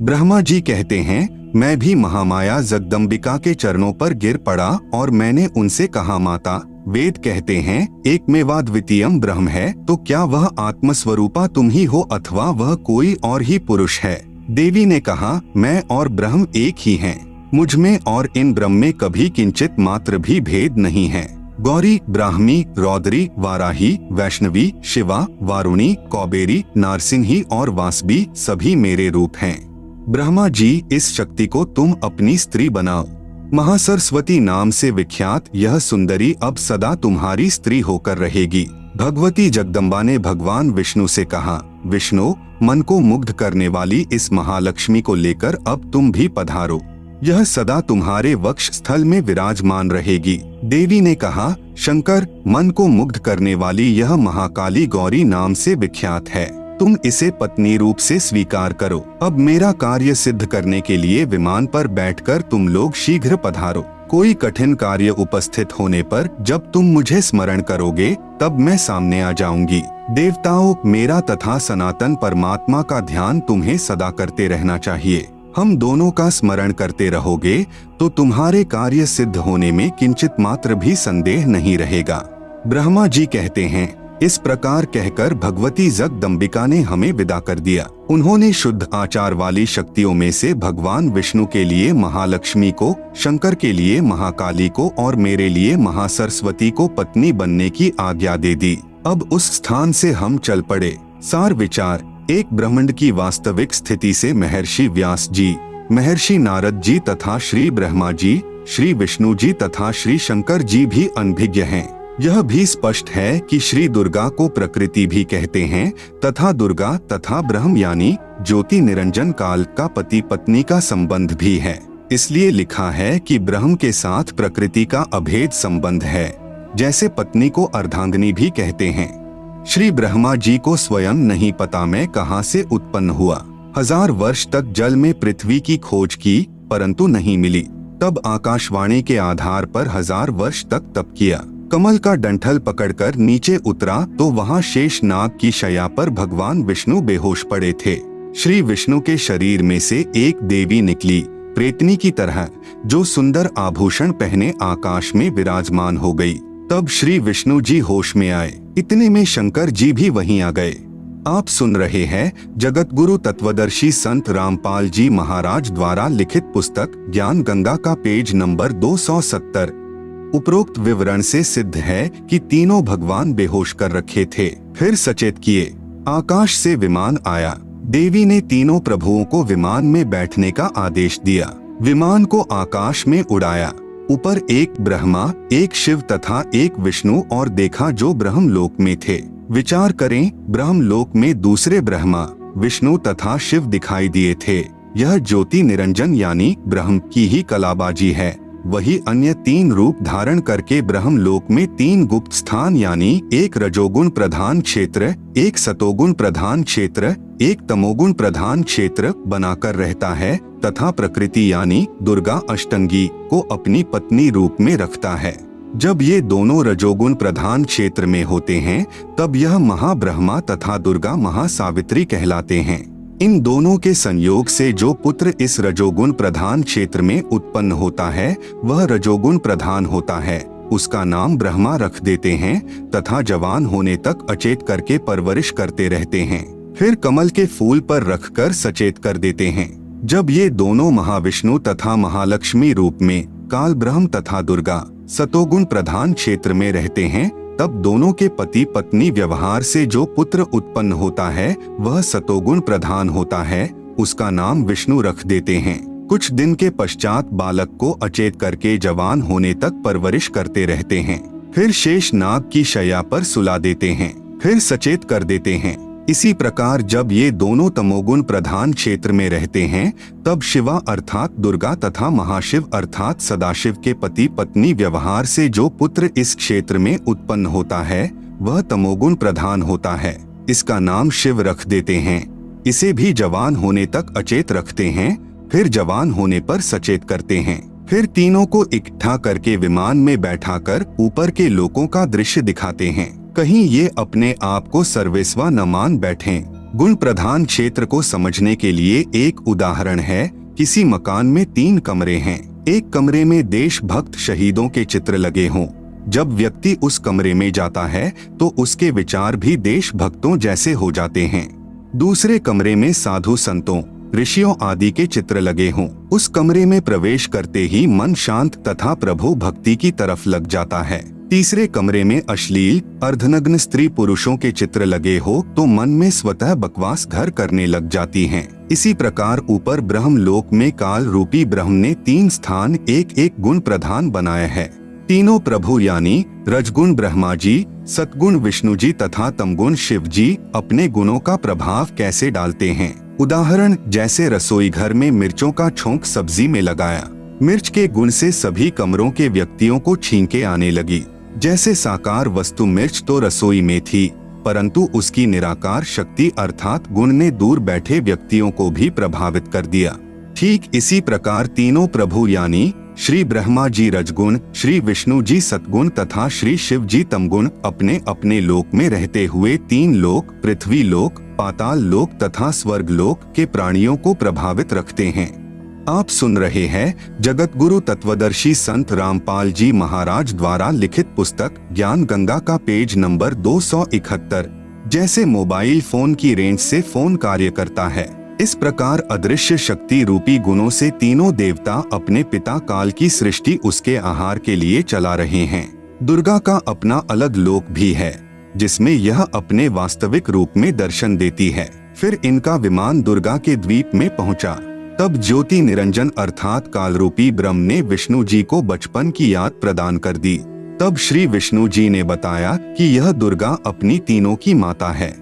Speaker 1: ब्रह्मा जी कहते हैं, मैं भी महामाया जगदम्बिका के चरणों पर गिर पड़ा और मैंने उनसे कहा, माता, वेद कहते हैं एकमेवाद्वितीयम ब्रह्म है, तो क्या वह आत्मस्वरूपा तुम ही हो अथवा वह कोई और ही पुरुष है? देवी ने कहा, मैं और ब्रह्म एक ही हैं। मुझ में और इन ब्रह्म में कभी किंचित मात्र भी भेद नहीं है। गौरी, ब्राह्मी, रौद्री, वाराही, वैष्णवी, शिवा, वारुणी, कौबेरी, नारसिंही और वासवी सभी मेरे रूप हैं। ब्रह्मा जी, इस शक्ति को तुम अपनी स्त्री बनाओ। महासरस्वती नाम से विख्यात यह सुंदरी अब सदा तुम्हारी स्त्री होकर रहेगी। भगवती जगदम्बा ने भगवान विष्णु से कहा, विष्णु, मन को मुग्ध करने वाली इस महालक्ष्मी को लेकर अब तुम भी पधारो। यह सदा तुम्हारे वक्ष स्थल में विराजमान रहेगी। देवी ने कहा, शंकर, मन को मुग्ध करने वाली यह महाकाली गौरी नाम से विख्यात है। तुम इसे पत्नी रूप से स्वीकार करो। अब मेरा कार्य सिद्ध करने के लिए विमान पर बैठकर तुम लोग शीघ्र पधारो। कोई कठिन कार्य उपस्थित होने पर जब तुम मुझे स्मरण करोगे तब मैं सामने आ जाऊंगी। देवताओं, मेरा तथा सनातन परमात्मा का ध्यान तुम्हें सदा करते रहना चाहिए। हम दोनों का स्मरण करते रहोगे तो तुम्हारे कार्य सिद्ध होने में किंचित मात्र भी संदेह नहीं रहेगा। ब्रह्मा जी कहते हैं, इस प्रकार कहकर भगवती जगदम्बिका ने हमें विदा कर दिया। उन्होंने शुद्ध आचार वाली शक्तियों में से भगवान विष्णु के लिए महालक्ष्मी को, शंकर के लिए महाकाली को और मेरे लिए महासरस्वती को पत्नी बनने की आज्ञा दे दी। अब उस स्थान से हम चल पड़े। सार विचार, एक ब्रह्मांड की वास्तविक स्थिति से महर्षि व्यास जी, महर्षि नारद जी तथा श्री ब्रह्मा जी, श्री विष्णु जी तथा श्री शंकर जी भी अनभिज्ञ हैं। यह भी स्पष्ट है कि श्री दुर्गा को प्रकृति भी कहते हैं तथा दुर्गा तथा ब्रह्म यानी ज्योति निरंजन काल का पति पत्नी का संबंध भी है। इसलिए लिखा है कि ब्रह्म के साथ प्रकृति का अभेद संबंध है। जैसे पत्नी को अर्धांगिनी भी कहते हैं। श्री ब्रह्मा जी को स्वयं नहीं पता मैं कहां से उत्पन्न हुआ। 1000 वर्ष तक जल में पृथ्वी की खोज की परंतु नहीं मिली। तब आकाशवाणी के आधार पर 1000 वर्ष तक तप किया। कमल का डंठल पकड़कर नीचे उतरा तो वहां शेष नाग की शैया पर भगवान विष्णु बेहोश पड़े थे। श्री विष्णु के शरीर में से एक देवी निकली, प्रेतनी की तरह, जो सुंदर आभूषण पहने आकाश में विराजमान हो गई। तब श्री विष्णु जी होश में आए। इतने में शंकर जी भी वहीं आ गए। आप सुन रहे हैं जगत गुरु तत्वदर्शी संत रामपाल जी महाराज द्वारा लिखित पुस्तक ज्ञान गंगा का पेज नंबर 270। उपरोक्त विवरण से सिद्ध है कि तीनों भगवान बेहोश कर रखे थे, फिर सचेत किए। आकाश से विमान आया। देवी ने तीनों प्रभुओं को विमान में बैठने का आदेश दिया। विमान को आकाश में उड़ाया। ऊपर एक ब्रह्मा, एक शिव तथा एक विष्णु और देखा जो ब्रह्मलोक में थे। विचार करें, ब्रह्मलोक में दूसरे ब्रह्मा, विष्णु तथा शिव दिखाई दिए थे। यह ज्योति निरंजन यानी ब्रह्म की ही कलाबाजी है। वही अन्य 3 रूप धारण करके ब्रह्मलोक में 3 गुप्त स्थान यानी एक रजोगुण प्रधान क्षेत्र, एक सतोगुण प्रधान क्षेत्र, एक तमोगुण प्रधान क्षेत्र बनाकर रहता है तथा प्रकृति यानी दुर्गा अष्टंगी को अपनी पत्नी रूप में रखता है। जब ये दोनों रजोगुण प्रधान क्षेत्र में होते हैं तब यह महाब्रह्मा तथा दुर्गा महासावित्री कहलाते हैं। इन दोनों के संयोग से जो पुत्र इस रजोगुण प्रधान क्षेत्र में उत्पन्न होता है वह रजोगुण प्रधान होता है। उसका नाम ब्रह्मा रख देते हैं तथा जवान होने तक अचेत करके परवरिश करते रहते हैं। फिर कमल के फूल पर रखकर सचेत कर देते हैं। जब ये दोनों महाविष्णु तथा महालक्ष्मी रूप में काल ब्रह्म तथा दुर्गा सतोगुण प्रधान क्षेत्र में रहते हैं तब दोनों के पति पत्नी व्यवहार से जो पुत्र उत्पन्न होता है वह सतोगुण प्रधान होता है। उसका नाम विष्णु रख देते हैं। कुछ दिन के पश्चात बालक को अचेत करके जवान होने तक परवरिश करते रहते हैं। फिर शेष नाग की शैया पर सुला देते हैं, फिर सचेत कर देते हैं। इसी प्रकार जब ये दोनों तमोगुण प्रधान क्षेत्र में रहते हैं तब शिवा अर्थात दुर्गा तथा महाशिव अर्थात सदाशिव के पति पत्नी व्यवहार से जो पुत्र इस क्षेत्र में उत्पन्न होता है वह तमोगुण प्रधान होता है। इसका नाम शिव रख देते हैं। इसे भी जवान होने तक अचेत रखते हैं, फिर जवान होने पर सचेत करते हैं। फिर तीनों को इकट्ठा करके विमान में बैठाकर ऊपर के लोकों का दृश्य दिखाते हैं। कहीं ये अपने आप को सर्वेस्वा न मान बैठें। गुण प्रधान क्षेत्र को समझने के लिए एक उदाहरण है। किसी मकान में 3 कमरे हैं। एक कमरे में देशभक्त शहीदों के चित्र लगे हों। जब व्यक्ति उस कमरे में जाता है तो उसके विचार भी देशभक्तों जैसे हो जाते हैं। दूसरे कमरे में साधु संतों, ऋषियों आदि के चित्र लगे हों। उस कमरे में प्रवेश करते ही मन शांत तथा प्रभु भक्ति की तरफ लग जाता है। तीसरे कमरे में अश्लील अर्धनग्न स्त्री पुरुषों के चित्र लगे हो तो मन में स्वतः बकवास घर करने लग जाती हैं। इसी प्रकार ऊपर ब्रह्म लोक में काल रूपी ब्रह्म ने 3 स्थान एक एक गुण प्रधान बनाए हैं। तीनों प्रभु यानी रजगुण ब्रह्मा जी, सतगुण विष्णु जी तथा तमगुण शिव जी अपने गुणों का प्रभाव कैसे डालते हैं। उदाहरण जैसे रसोई घर में मिर्चों का छोंक सब्जी में लगाया, मिर्च के गुण से सभी कमरों के व्यक्तियों को छींके आने लगी। जैसे साकार वस्तु मिर्च तो रसोई में थी, परंतु उसकी निराकार शक्ति अर्थात गुण ने दूर बैठे व्यक्तियों को भी प्रभावित कर दिया। ठीक इसी प्रकार तीनों प्रभु यानी श्री ब्रह्मा जी रजगुण, श्री विष्णु जी सतगुण तथा श्री शिव जी तमगुण अपने अपने लोक में रहते हुए 3 लोक पृथ्वी लोक, पाताल लोक तथा स्वर्ग लोक के प्राणियों को प्रभावित रखते हैं। आप सुन रहे हैं जगत गुरु तत्वदर्शी संत रामपाल जी महाराज द्वारा लिखित पुस्तक ज्ञान गंगा का पेज नंबर 271। जैसे मोबाइल फोन की रेंज से फोन कार्य करता है, इस प्रकार अदृश्य शक्ति रूपी गुणों से तीनों देवता अपने पिता काल की सृष्टि उसके आहार के लिए चला रहे हैं। दुर्गा का अपना अलग लोक भी है जिसमें यह अपने वास्तविक रूप में दर्शन देती है। फिर इनका विमान दुर्गा के द्वीप में पहुंचा। तब ज्योति निरंजन अर्थात काल रूपी ब्रह्म ने विष्णु जी को बचपन की याद प्रदान कर दी। तब श्री विष्णु जी ने बताया कि यह दुर्गा अपनी तीनों की माता है।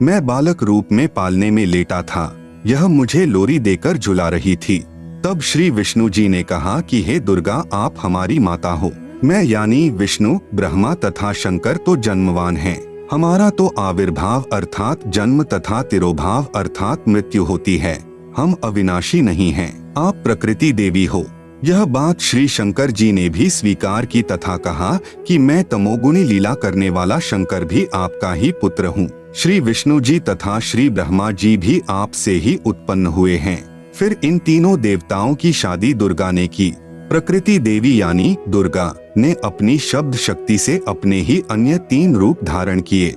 Speaker 1: मैं बालक रूप में पालने में लेटा था, यह मुझे लोरी देकर झुला रही थी। तब श्री विष्णु जी ने कहा कि हे दुर्गा, आप हमारी माता हो। मैं यानी विष्णु, ब्रह्मा तथा शंकर तो जन्मवान हैं। हमारा तो आविर्भाव अर्थात जन्म तथा तिरोभाव अर्थात मृत्यु होती है। हम अविनाशी नहीं हैं। आप प्रकृति देवी हो। यह बात श्री शंकर जी ने भी स्वीकार की तथा कहा कि मैं तमोगुणी लीला करने वाला शंकर भी आपका ही पुत्र हूँ। श्री विष्णु जी तथा श्री ब्रह्मा जी भी आपसे ही उत्पन्न हुए हैं। फिर इन तीनों देवताओं की शादी दुर्गा ने की। प्रकृति देवी यानी दुर्गा ने अपनी शब्द शक्ति से अपने ही अन्य 3 रूप धारण किए।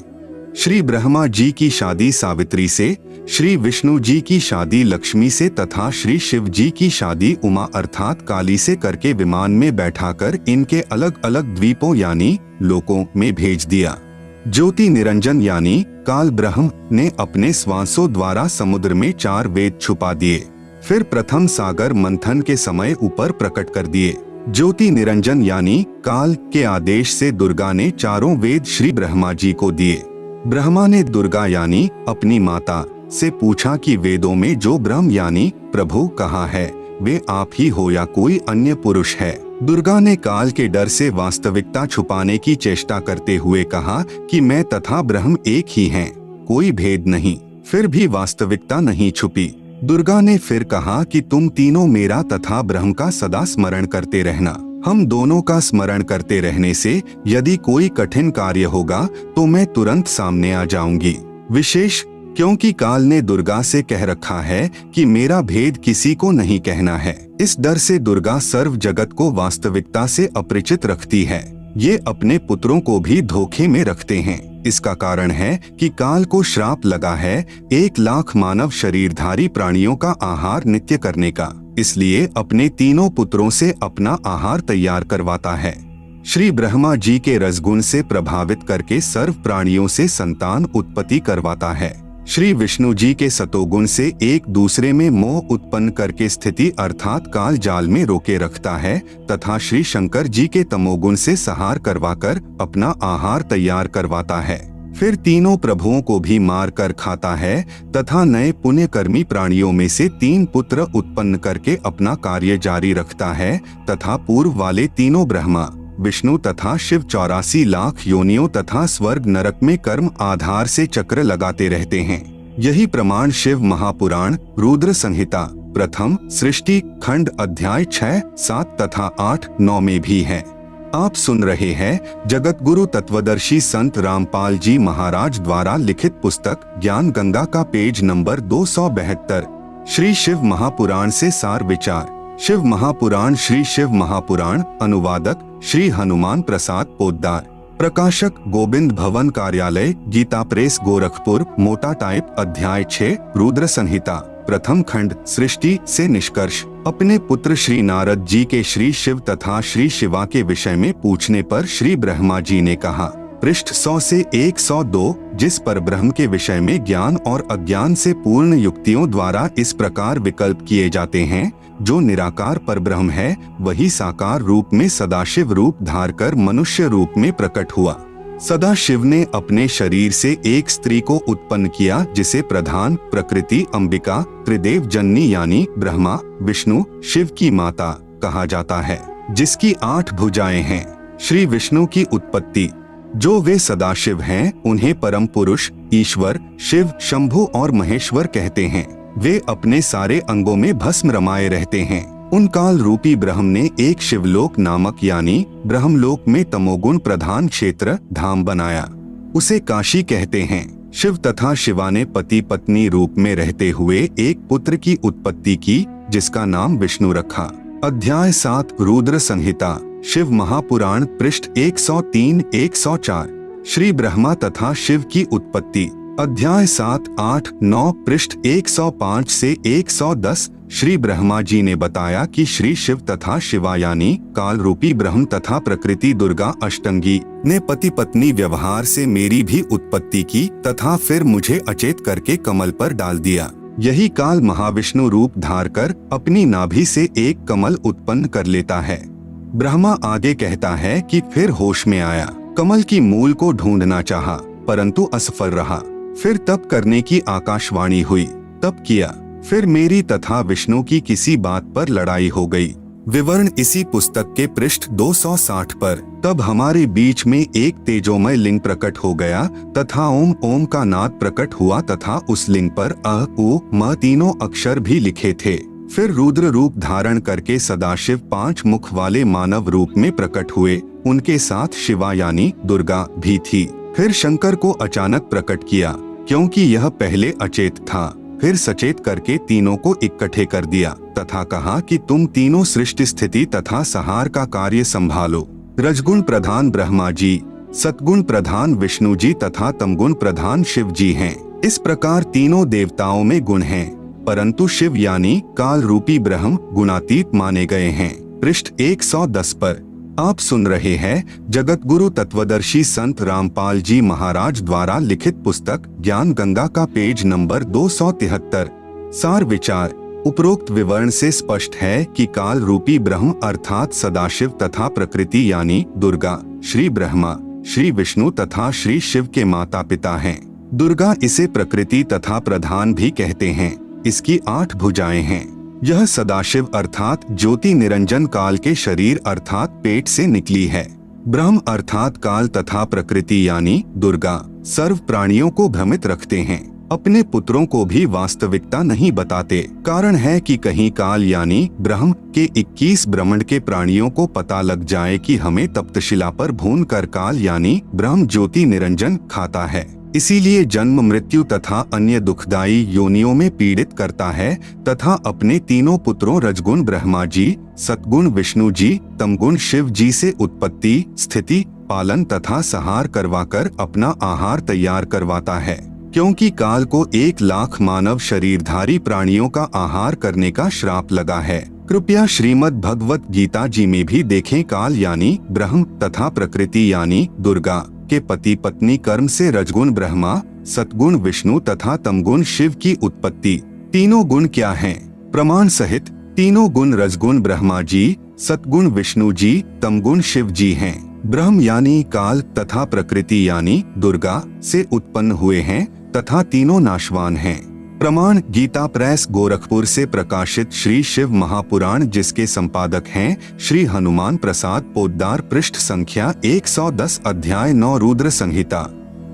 Speaker 1: श्री ब्रह्मा जी की शादी सावित्री से, श्री विष्णु जी की शादी लक्ष्मी से तथा श्री शिव जी की शादी उमा अर्थात काली से करके विमान में बैठाकर इनके अलग अलग द्वीपों यानी लोकों में भेज दिया। ज्योति निरंजन यानी काल ब्रह्म ने अपने श्वासों द्वारा समुद्र में 4 वेद छुपा दिए। फिर प्रथम सागर मंथन के समय ऊपर प्रकट कर दिए। ज्योति निरंजन यानी काल के आदेश से दुर्गा ने 4 वेद श्री ब्रह्मा जी को दिए। ब्रह्मा ने दुर्गा यानी अपनी माता से पूछा कि वेदों में जो ब्रह्म यानी प्रभु कहा है वे आप ही हो या कोई अन्य पुरुष है। दुर्गा ने काल के डर से वास्तविकता छुपाने की चेष्टा करते हुए कहा कि मैं तथा ब्रह्म एक ही हैं, कोई भेद नहीं। फिर भी वास्तविकता नहीं छुपी। दुर्गा ने फिर कहा कि तुम तीनों मेरा तथा ब्रह्म का सदा स्मरण करते रहना। हम दोनों का स्मरण करते रहने से यदि कोई कठिन कार्य होगा तो मैं तुरंत सामने आ जाऊंगी। विशेष क्योंकि काल ने दुर्गा से कह रखा है कि मेरा भेद किसी को नहीं कहना है। इस डर से दुर्गा सर्व जगत को वास्तविकता से अपरिचित रखती है। ये अपने पुत्रों को भी धोखे में रखते हैं। इसका कारण है कि काल को श्राप लगा है 1 लाख मानव शरीरधारी प्राणियों का आहार नित्य करने का। इसलिए अपने तीनों पुत्रों से अपना आहार तैयार करवाता है। श्री ब्रह्मा जी के रसगुण से प्रभावित करके सर्व प्राणियों से संतान उत्पत्ति करवाता है। श्री विष्णु जी के सतोगुण से एक दूसरे में मोह उत्पन्न करके स्थिति अर्थात काल जाल में रोके रखता है तथा श्री शंकर जी के तमोगुण से संहार करवाकर अपना आहार तैयार करवाता है। फिर तीनों प्रभुओं को भी मार कर खाता है तथा नए पुण्यकर्मी प्राणियों में से 3 पुत्र उत्पन्न करके अपना कार्य जारी रखता है तथा पूर्व वाले तीनों ब्रह्मा विष्णु तथा शिव 84 लाख योनियों तथा स्वर्ग नरक में कर्म आधार से चक्र लगाते रहते हैं। यही प्रमाण शिव महापुराण रुद्र संहिता प्रथम सृष्टि खंड अध्याय 6, 7 तथा 8, 9 में भी है। आप सुन रहे हैं जगत गुरु तत्वदर्शी संत रामपाल जी महाराज द्वारा लिखित पुस्तक ज्ञान गंगा का पेज नंबर 272 श्री शिव महापुराण से सार विचार। शिव महापुराण श्री शिव महापुराण अनुवादक श्री हनुमान प्रसाद पोद्दार प्रकाशक गोविंद भवन कार्यालय गीता प्रेस गोरखपुर मोटा टाइप अध्याय 6 रुद्र संहिता प्रथम खंड सृष्टि से निष्कर्ष अपने पुत्र श्री नारद जी के श्री शिव तथा श्री शिवा के विषय में पूछने पर श्री ब्रह्मा जी ने कहा, पृष्ठ 100 से 102, जिस पर ब्रह्म के विषय में ज्ञान और अज्ञान से पूर्ण युक्तियों द्वारा इस प्रकार विकल्प किए जाते हैं, जो निराकार पर ब्रह्म है वही साकार रूप में सदाशिव रूप धार कर मनुष्य रूप में प्रकट हुआ। सदाशिव ने अपने शरीर से एक स्त्री को उत्पन्न किया जिसे प्रधान प्रकृति अंबिका त्रिदेव जननी यानी ब्रह्मा विष्णु शिव की माता कहा जाता है, जिसकी 8 भुजाएं हैं। श्री विष्णु की उत्पत्ति, जो वे सदाशिव हैं उन्हें परम पुरुष ईश्वर शिव शंभु और महेश्वर कहते हैं। वे अपने सारे अंगों में भस्म रमाए रहते हैं। उन काल रूपी ब्रह्म ने एक शिवलोक नामक यानी ब्रह्मलोक में तमोगुण प्रधान क्षेत्र धाम बनाया, उसे काशी कहते हैं। शिव तथा शिवा ने पति पत्नी रूप में रहते हुए एक पुत्र की उत्पत्ति की, जिसका नाम विष्णु रखा। अध्याय 7 रुद्र संहिता, शिव महापुराण, पृष्ठ 103-104। श्री ब्रह्मा तथा शिव की उत्पत्ति, अध्याय 7, 8, 9, पृष्ठ 105 से 110। श्री ब्रह्मा जी ने बताया कि श्री शिव तथा शिवा यानी काल रूपी ब्रह्म तथा प्रकृति दुर्गा अष्टंगी ने पति पत्नी व्यवहार से मेरी भी उत्पत्ति की तथा फिर मुझे अचेत करके कमल पर डाल दिया। यही काल महाविष्णु रूप धार कर अपनी नाभि से एक कमल उत्पन्न कर लेता है। ब्रह्मा आगे कहता है कि फिर होश में आया, कमल की मूल को ढूंढना चाहा परंतु असफल रहा। फिर तप करने की आकाशवाणी हुई, तप किया। फिर मेरी तथा विष्णु की किसी बात पर लड़ाई हो गई। विवरण इसी पुस्तक के पृष्ठ 260 पर। तब हमारे बीच में एक तेजोमय लिंग प्रकट हो गया तथा ओम ओम का नाद प्रकट हुआ तथा उस लिंग पर अ उ म तीनों अक्षर भी लिखे थे। फिर रुद्र रूप धारण करके सदाशिव 5 मुख वाले मानव रूप में प्रकट हुए। उनके साथ शिवा यानी दुर्गा भी थी। फिर शंकर को अचानक प्रकट किया, क्योंकि यह पहले अचेत था। फिर सचेत करके तीनों को इकट्ठे कर दिया तथा कहा कि तुम तीनों सृष्टि स्थिति तथा संहार का कार्य संभालो। रजगुण प्रधान ब्रह्मा जी, सतगुण प्रधान विष्णु जी तथा तमगुण प्रधान शिव जी हैं। इस प्रकार तीनों देवताओं में गुण हैं, परंतु शिव यानी काल रूपी ब्रह्म गुणातीत माने गए हैं। पृष्ठ 110 पर। आप सुन रहे हैं जगत गुरु तत्वदर्शी संत रामपाल जी महाराज द्वारा लिखित पुस्तक ज्ञान गंगा का पेज नंबर 273। सार विचार, उपरोक्त विवरण से स्पष्ट है कि काल रूपी ब्रह्म अर्थात सदाशिव तथा प्रकृति यानी दुर्गा, श्री ब्रह्मा, श्री विष्णु तथा श्री शिव के माता पिता हैं। दुर्गा इसे प्रकृति तथा प्रधान भी कहते हैं। इसकी 8 भुजाएं हैं। यह सदाशिव अर्थात ज्योति निरंजन काल के शरीर अर्थात पेट से निकली है। ब्रह्म अर्थात काल तथा प्रकृति यानी दुर्गा सर्व प्राणियों को भ्रमित रखते हैं। अपने पुत्रों को भी वास्तविकता नहीं बताते। कारण है कि कहीं काल यानी ब्रह्म के 21 ब्रह्मांड के प्राणियों को पता लग जाए कि हमें तप्तशिला पर भून कर काल यानी ब्रह्म ज्योति निरंजन खाता है। इसीलिए जन्म मृत्यु तथा अन्य दुखदायी योनियों में पीड़ित करता है तथा अपने तीनों पुत्रों रजगुण ब्रह्मा जी, सतगुण विष्णु जी, तमगुण शिव जी से उत्पत्ति स्थिति पालन तथा संहार करवाकर अपना आहार तैयार करवाता है। क्योंकि काल को 1 लाख मानव शरीरधारी प्राणियों का आहार करने का श्राप लगा है। कृपया श्रीमद् भगवत गीता जी में भी देखें काल यानी ब्रह्म तथा प्रकृति यानी दुर्गा के पति पत्नी कर्म से रजगुण ब्रह्मा, सतगुण विष्णु तथा तमगुण शिव की उत्पत्ति। तीनों गुण क्या हैं? प्रमाण सहित तीनों गुण रजगुण ब्रह्मा जी, सतगुण विष्णु जी, तमगुण शिव जी हैं। ब्रह्म यानी काल तथा प्रकृति यानी दुर्गा से उत्पन्न हुए हैं तथा तीनों नाशवान हैं। प्रमाण गीता प्रेस गोरखपुर से प्रकाशित श्री शिव महापुराण, जिसके संपादक हैं श्री हनुमान प्रसाद पोद्दार, पृष्ठ संख्या 110, अध्याय 9 रुद्र संहिता।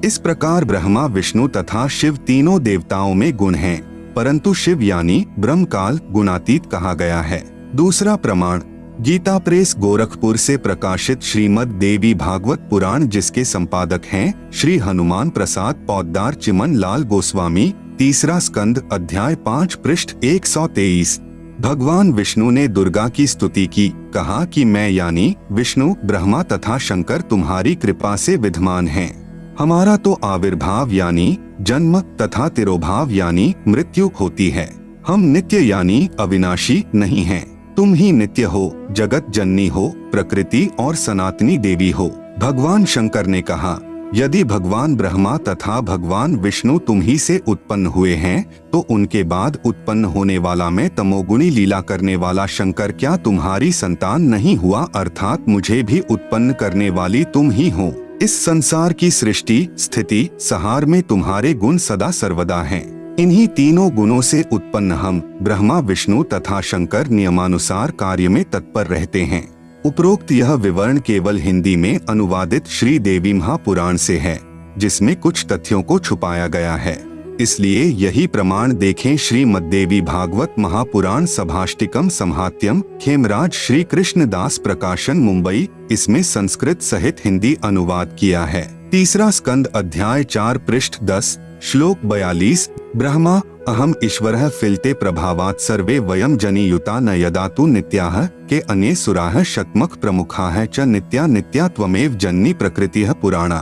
Speaker 1: इस प्रकार ब्रह्मा विष्णु तथा शिव तीनों देवताओं में गुण हैं, परंतु शिव यानी ब्रह्म काल गुणातीत कहा गया है। दूसरा प्रमाण गीता प्रेस गोरखपुर से प्रकाशित श्रीमद् देवी भागवत पुराण, जिसके संपादक हैं श्री हनुमान प्रसाद पोद्दार चिमन लाल गोस्वामी, तीसरा स्कंद, अध्याय 5, पृष्ठ 123। भगवान विष्णु ने दुर्गा की स्तुति की, कहा कि मैं यानी विष्णु ब्रह्मा तथा शंकर तुम्हारी कृपा से विद्यमान हैं। हमारा तो आविर्भाव यानी जन्म तथा तिरोभाव यानी मृत्यु होती है। हम नित्य यानी अविनाशी नहीं हैं। तुम ही नित्य हो, जगत जननी हो, प्रकृति और सनातनी देवी हो। भगवान शंकर ने कहा, यदि भगवान ब्रह्मा तथा भगवान विष्णु तुम ही से उत्पन्न हुए हैं, तो उनके बाद उत्पन्न होने वाला मैं तमोगुणी लीला करने वाला शंकर क्या तुम्हारी संतान नहीं हुआ, अर्थात मुझे भी उत्पन्न करने वाली तुम ही हो। इस संसार की सृष्टि, स्थिति, संहार में तुम्हारे गुण सदा सर्वदा हैं। इन्हीं तीनों गुणों से उत्पन्न हम ब्रह्मा, विष्णु तथा शंकर नियमानुसार कार्य में तत्पर रहते हैं। उपरोक्त यह विवरण केवल हिंदी में अनुवादित श्री देवी महापुराण से है, जिसमें कुछ तथ्यों को छुपाया गया है। इसलिए यही प्रमाण देखें श्रीमद्देवी भागवत महापुराण सभाष्टिकम संहात्यम, खेमराज श्री कृष्णदास प्रकाशन, मुंबई। इसमें संस्कृत सहित हिंदी अनुवाद किया है। तीसरा स्कंद अध्याय 4 पृष्ठ 10 श्लोक 42। ब्रह्मा अहम ईश्वरः फिलते प्रभावात् सर्वे वयम जनियुता न यदा तु नित्याः के अन्ये सुराः शक्मक प्रमुखाः च नित्या नित्या त्वमेव जननी प्रकृतिः पुराणा।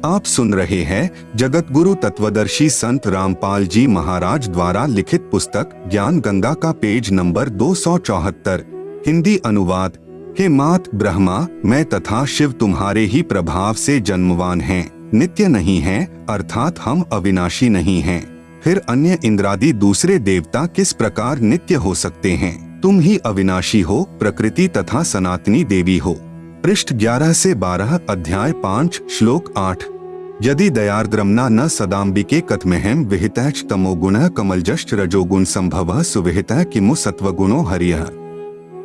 Speaker 1: आप सुन रहे हैं जगत गुरु तत्वदर्शी संत रामपाल जी महाराज द्वारा लिखित पुस्तक ज्ञान गंगा का पेज नंबर 274, हिंदी अनुवाद। हे मात ब्रह्मा, मैं तथा शिव तुम्हारे ही प्रभाव से जन्मवान हैं, नित्य नहीं हैं, अर्थात हम अविनाशी नहीं हैं। फिर अन्य इंद्रादि दूसरे देवता किस प्रकार नित्य हो सकते हैं? तुम ही अविनाशी हो, प्रकृति तथा सनातनी देवी हो। पृष्ठ 11 से 12 अध्याय 5 श्लोक 8। यदि दयार्द्रम्ना न सदाम्बिके कथमेहम विहितः तमोगुणः कमलजश्च रजोगुण संभवः सुविहितः किमु सत्वगुणो हरियः।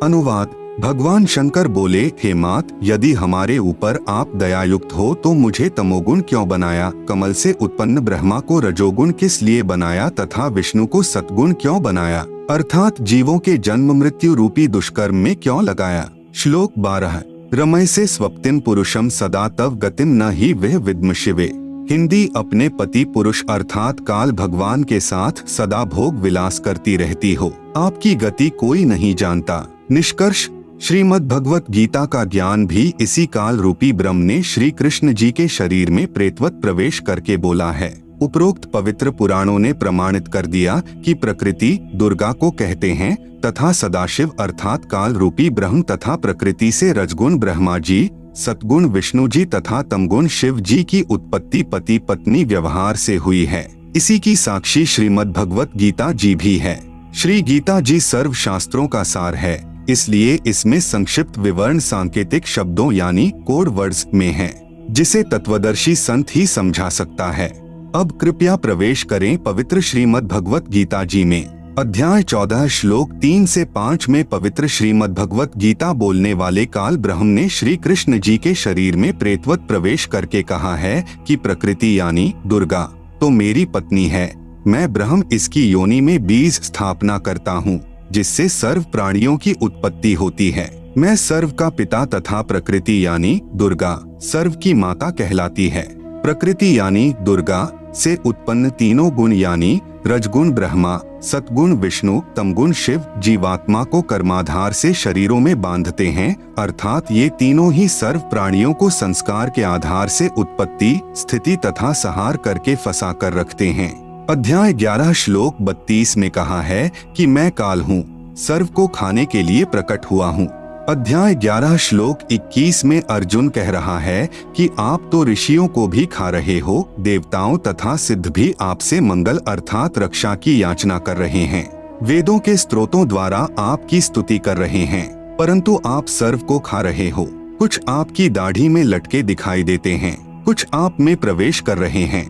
Speaker 1: अनुवाद। भगवान शंकर बोले, हे मात, यदि हमारे ऊपर आप दयायुक्त हो तो मुझे तमोगुण क्यों बनाया? कमल से उत्पन्न ब्रह्मा को रजोगुण किस लिए बनाया तथा विष्णु को सतगुण क्यों बनाया, अर्थात जीवों के जन्म मृत्यु रूपी दुष्कर्म में क्यों लगाया? श्लोक 12। रमय से स्वप्तिम पुरुषम सदा तव गतिम न ही वह विद्म शिवे। हिंदी। अपने पति पुरुष अर्थात काल भगवान के साथ सदा भोग विलास करती रहती हो, आपकी गति कोई नहीं जानता। निष्कर्ष, श्रीमद् भगवत गीता का ज्ञान भी इसी काल रूपी ब्रह्म ने श्री कृष्ण जी के शरीर में प्रेतवत प्रवेश करके बोला है। उपरोक्त पवित्र पुराणों ने प्रमाणित कर दिया कि प्रकृति दुर्गा को कहते हैं तथा सदाशिव अर्थात काल रूपी ब्रह्म तथा प्रकृति से रजगुण ब्रह्मा जी, सतगुण विष्णु जी तथा तमगुण शिव जी की उत्पत्ति पति पत्नी व्यवहार से हुई है। इसी की साक्षी श्रीमद् भगवत गीता जी भी है। श्री गीता जी सर्व शास्त्रों का सार है, इसलिए इसमें संक्षिप्त विवरण सांकेतिक शब्दों यानी कोड वर्ड्स में है, जिसे तत्वदर्शी संत ही समझा सकता है। अब कृपया प्रवेश करें पवित्र श्रीमद् भगवत गीता जी में। अध्याय 14 श्लोक 3 से 5 में पवित्र श्रीमद् भगवत गीता बोलने वाले काल ब्रह्म ने श्री कृष्ण जी के शरीर में प्रेतवत प्रवेश करके कहा है कि प्रकृति यानी दुर्गा तो मेरी पत्नी है, मैं ब्रह्म इसकी योनि में बीज स्थापना करता हूँ, जिससे सर्व प्राणियों की उत्पत्ति होती है। मैं सर्व का पिता तथा प्रकृति यानी दुर्गा सर्व की माता कहलाती है। प्रकृति यानी दुर्गा से उत्पन्न तीनों गुण यानी रजगुण ब्रह्मा, सतगुण विष्णु, तमगुण शिव जीवात्मा को कर्माधार से शरीरों में बांधते हैं, अर्थात ये तीनों ही सर्व प्राणियों को संस्कार के आधार से उत्पत्ति, स्थिति तथा संहार करके फंसा कर रखते हैं। अध्याय 11 श्लोक 32 में कहा है कि मैं काल हूँ, सर्व को खाने के लिए प्रकट हुआ हूँ। अध्याय 11 श्लोक 21 में अर्जुन कह रहा है कि आप तो ऋषियों को भी खा रहे हो, देवताओं तथा सिद्ध भी आपसे मंगल अर्थात रक्षा की याचना कर रहे हैं। वेदों के स्त्रोतों द्वारा आपकी स्तुति कर रहे हैं, परंतु आप सर्व को खा रहे हो। कुछ आपकी दाढ़ी में लटके दिखाई देते हैं, कुछ आप में प्रवेश कर रहे हैं।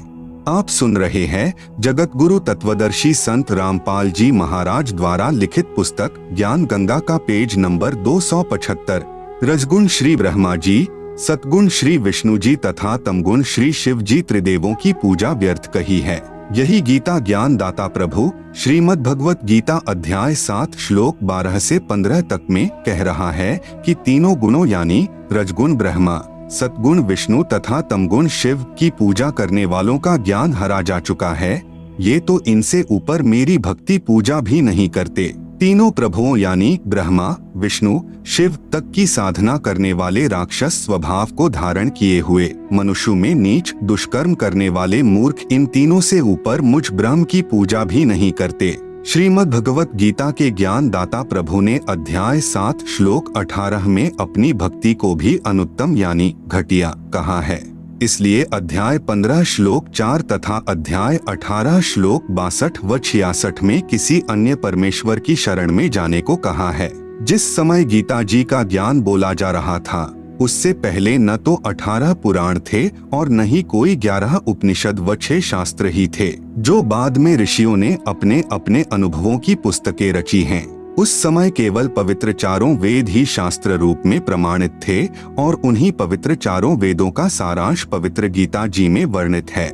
Speaker 1: आप सुन रहे हैं जगत गुरु तत्वदर्शी संत रामपाल जी महाराज द्वारा लिखित पुस्तक ज्ञान गंगा का पेज नंबर 275। रजगुण श्री ब्रह्मा जी, सतगुण श्री विष्णु जी तथा तमगुण श्री शिव जी त्रिदेवों की पूजा व्यर्थ कही है। यही गीता ज्ञान दाता प्रभु श्रीमद् भगवत गीता अध्याय 7 श्लोक 12 से 15 तक में कह रहा है कि तीनों गुणों यानी रजगुण ब्रह्मा, सतगुण विष्णु तथा तमगुण शिव की पूजा करने वालों का ज्ञान हरा जा चुका है। ये तो इनसे ऊपर मेरी भक्ति पूजा भी नहीं करते। तीनों प्रभुओं यानी ब्रह्मा, विष्णु, शिव तक की साधना करने वाले राक्षस स्वभाव को धारण किए हुए मनुष्यों में नीच दुष्कर्म करने वाले मूर्ख इन तीनों से ऊपर मुझ ब्रह्म की पूजा भी नहीं करते। श्रीमद् भगवत गीता के ज्ञान दाता प्रभु ने अध्याय 7 श्लोक 18 में अपनी भक्ति को भी अनुत्तम यानी घटिया कहा है। इसलिए अध्याय 15 श्लोक 4 तथा अध्याय 18 श्लोक 62 व 66 में किसी अन्य परमेश्वर की शरण में जाने को कहा है। जिस समय गीता जी का ज्ञान बोला जा रहा था उससे पहले न तो 18 पुराण थे और न ही कोई 11 उपनिषद व 6 शास्त्र ही थे, जो बाद में ऋषियों ने अपने अपने अनुभवों की पुस्तकें रची हैं। उस समय केवल पवित्र चारों वेद ही शास्त्र रूप में प्रमाणित थे और उन्हीं पवित्र चारों वेदों का सारांश पवित्र गीता जी में वर्णित है।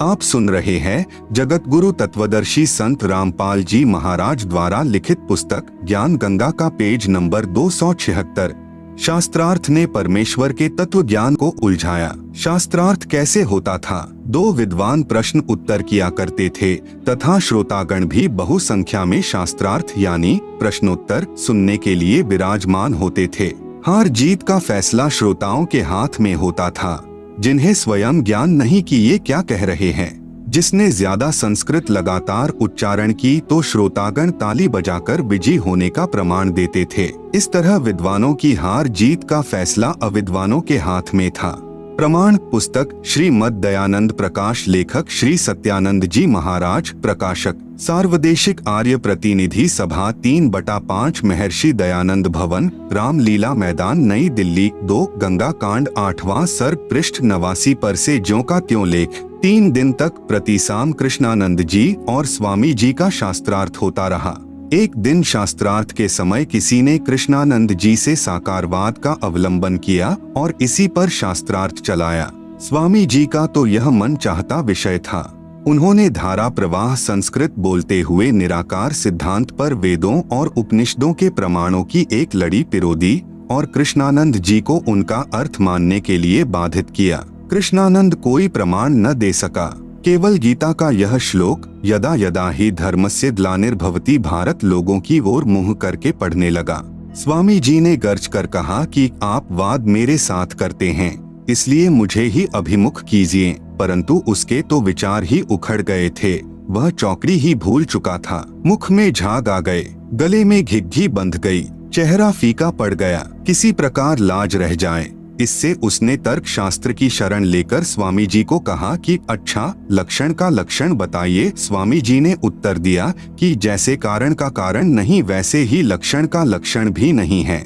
Speaker 1: आप सुन रहे हैं जगत गुरु तत्वदर्शी संत रामपाल जी महाराज द्वारा लिखित पुस्तक ज्ञान गंगा का पेज नंबर 276। शास्त्रार्थ ने परमेश्वर के तत्व ज्ञान को उलझाया। शास्त्रार्थ कैसे होता था? 2 विद्वान प्रश्न उत्तर किया करते थे तथा श्रोतागण भी बहु संख्या में शास्त्रार्थ यानी प्रश्नोत्तर सुनने के लिए विराजमान होते थे। हार जीत का फैसला श्रोताओं के हाथ में होता था, जिन्हें स्वयं ज्ञान नहीं कि ये क्या कह रहे हैं। जिसने ज्यादा संस्कृत लगातार उच्चारण की तो श्रोतागण ताली बजाकर विजयी होने का प्रमाण देते थे। इस तरह विद्वानों की हार जीत का फैसला अविद्वानों के हाथ में था। प्रमाण पुस्तक श्रीमद् दयानंद प्रकाश, लेखक श्री सत्यानंद जी महाराज, प्रकाशक सार्वदेशिक आर्य प्रतिनिधि सभा 3/5 महर्षि दयानंद भवन, रामलीला मैदान, नई दिल्ली 2। गंगा कांड 8वां सर्ग, पृष्ठ 89 पर से ज्यों का त्यों लेख। 3 दिन तक प्रतिसाम कृष्णानंद जी और स्वामी जी का शास्त्रार्थ होता रहा। एक दिन शास्त्रार्थ के समय किसी ने कृष्णानंद जी से साकारवाद का अवलंबन किया और इसी पर शास्त्रार्थ चलाया। स्वामी जी का तो यह मन चाहता विषय था। उन्होंने धारा प्रवाह संस्कृत बोलते हुए निराकार सिद्धांत पर वेदों और उपनिषदों के प्रमाणों की एक लड़ी पिरो दी और कृष्णानंद जी को उनका अर्थ मानने के लिए बाधित किया। कृष्णानंद कोई प्रमाण न दे सका। केवल गीता का यह श्लोक यदा यदा ही धर्मस्य ग्लानिर्भवति भारत लोगों की ओर मुंह करके पढ़ने लगा। स्वामी जी ने गर्ज कर कहा कि आप वाद मेरे साथ करते हैं, इसलिए मुझे ही अभिमुख कीजिए। परंतु उसके तो विचार ही उखड़ गए थे। वह चौकड़ी ही भूल चुका था। मुख में झाग आ गए, गले में घिघी बंध गई, चेहरा फीका पड़ गया। किसी प्रकार लाज रह जाए, इससे उसने तर्क शास्त्र की शरण लेकर स्वामी जी को कहा कि अच्छा, लक्षण का लक्षण बताइए। स्वामी जी ने उत्तर दिया कि जैसे कारण का कारण नहीं वैसे ही लक्षण का लक्षण भी नहीं है।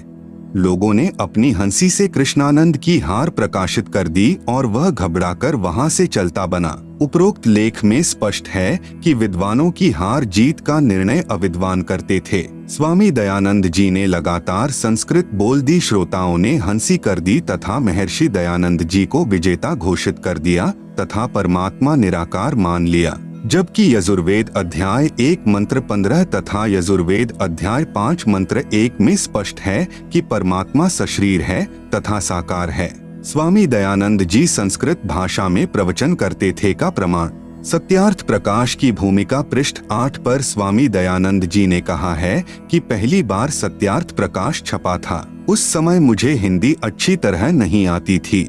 Speaker 1: लोगों ने अपनी हंसी से कृष्णानंद की हार प्रकाशित कर दी और वह घबराकर वहां से चलता बना। उपरोक्त लेख में स्पष्ट है कि विद्वानों की हार जीत का निर्णय अविद्वान करते थे। स्वामी दयानंद जी ने लगातार संस्कृत बोल दी, श्रोताओं ने हंसी कर दी तथा महर्षि दयानंद जी को विजेता घोषित कर दिया तथा परमात्मा निराकार मान लिया। जबकि यजुर्वेद अध्याय 1 मंत्र 15 तथा यजुर्वेद अध्याय 5 मंत्र 1 में स्पष्ट है कि परमात्मा सशरीर है तथा साकार है। स्वामी दयानंद जी संस्कृत भाषा में प्रवचन करते थे का प्रमाण। सत्यार्थ प्रकाश की भूमिका पृष्ठ 8 पर स्वामी दयानंद जी ने कहा है कि पहली बार सत्यार्थ प्रकाश छपा था। उस समय मुझे हिंदी अच्छी तरह नहीं आती थी,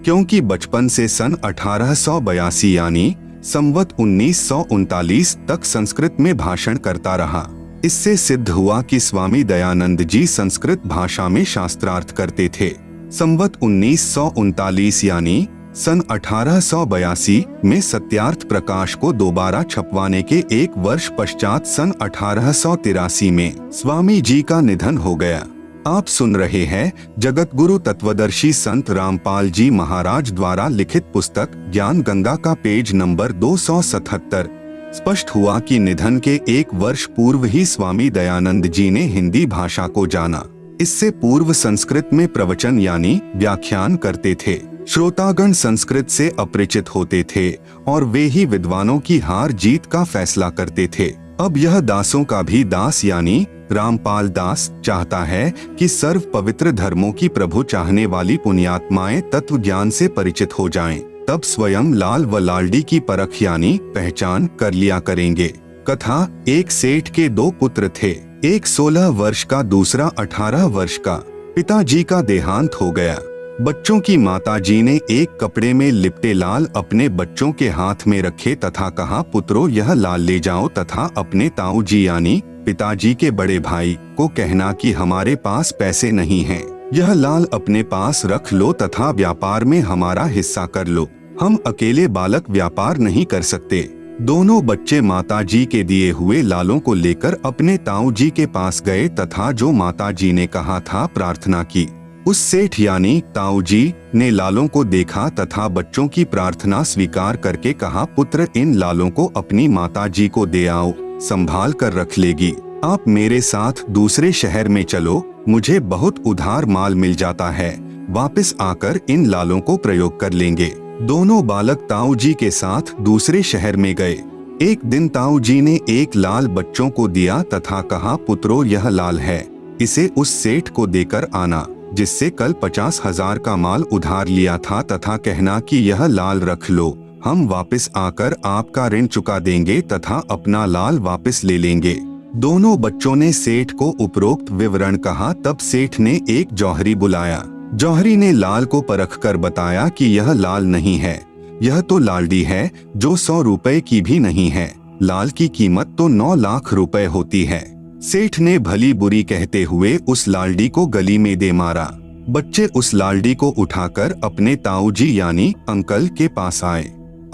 Speaker 1: क्योंकि बचपन से सन 1882 यानी संवत 1939 तक संस्कृत में भाषण करता रहा। इससे सिद्ध हुआ कि स्वामी दयानंद जी संस्कृत भाषा में शास्त्रार्थ करते थे। संवत 1939 यानी सन 1882 में सत्यार्थ प्रकाश को दोबारा छपवाने के 1 वर्ष पश्चात सन 1883 में स्वामी जी का निधन हो गया। आप सुन रहे हैं जगत गुरु तत्वदर्शी संत रामपाल जी महाराज द्वारा लिखित पुस्तक ज्ञान गंगा का पेज नंबर 277। स्पष्ट हुआ कि निधन के 1 वर्ष पूर्व ही स्वामी दयानंद जी ने हिंदी भाषा को जाना। इससे पूर्व संस्कृत में प्रवचन यानी व्याख्यान करते थे। श्रोतागण संस्कृत से अपरिचित होते थे और वे ही विद्वानों की हार जीत का फैसला करते थे। अब यह दासों का भी दास यानी रामपाल दास चाहता है कि सर्व पवित्र धर्मों की प्रभु चाहने वाली पुण्यात्माएं तत्व ज्ञान से परिचित हो जाएं। तब स्वयं लाल व लालडी की परख यानी पहचान कर लिया करेंगे। कथा, एक सेठ के 2 पुत्र थे, एक 16 वर्ष का, दूसरा 18 वर्ष का। पिताजी का देहांत हो गया। बच्चों की माताजी ने एक कपड़े में लिपटे लाल अपने बच्चों के हाथ में रखे तथा कहा, पुत्रो यह लाल ले जाओ तथा अपने ताऊ जी यानी पिताजी के बड़े भाई को कहना कि हमारे पास पैसे नहीं हैं। यह लाल अपने पास रख लो तथा व्यापार में हमारा हिस्सा कर लो। हम अकेले बालक व्यापार नहीं कर सकते। दोनों बच्चे माताजी के दिए हुए लालों को लेकर अपने ताऊ जी के पास गए तथा जो माताजी ने कहा था प्रार्थना की। उस सेठ यानी ताऊ जी ने लालों को देखा तथा बच्चों की प्रार्थना स्वीकार करके कहा, पुत्र इन लालों को अपनी माताजी को दे आओ, संभाल कर रख लेगी। आप मेरे साथ दूसरे शहर में चलो, मुझे बहुत उधार माल मिल जाता है, वापस आकर इन लालों को प्रयोग कर लेंगे। दोनों बालक ताऊ जी के साथ दूसरे शहर में गए। एक दिन ताऊ जी ने एक लाल बच्चों को दिया तथा कहा, पुत्रो यह लाल है, इसे उस सेठ को देकर आना जिससे कल 50,000 का माल उधार लिया था तथा कहना कि यह लाल रख लो, हम वापस आकर आपका ऋण चुका देंगे तथा अपना लाल वापस ले लेंगे। दोनों बच्चों ने सेठ को उपरोक्त विवरण कहा। तब सेठ ने एक जौहरी बुलाया। जौहरी ने लाल को परख कर बताया कि यह लाल नहीं है, यह तो लालडी है जो 100 रुपए की भी नहीं है। लाल की कीमत तो 9 लाख रुपए होती है। सेठ ने भली बुरी कहते हुए उस लालडी को गली में दे मारा। बच्चे उस लालडी को उठाकर अपने ताऊ जी यानी अंकल के पास आए।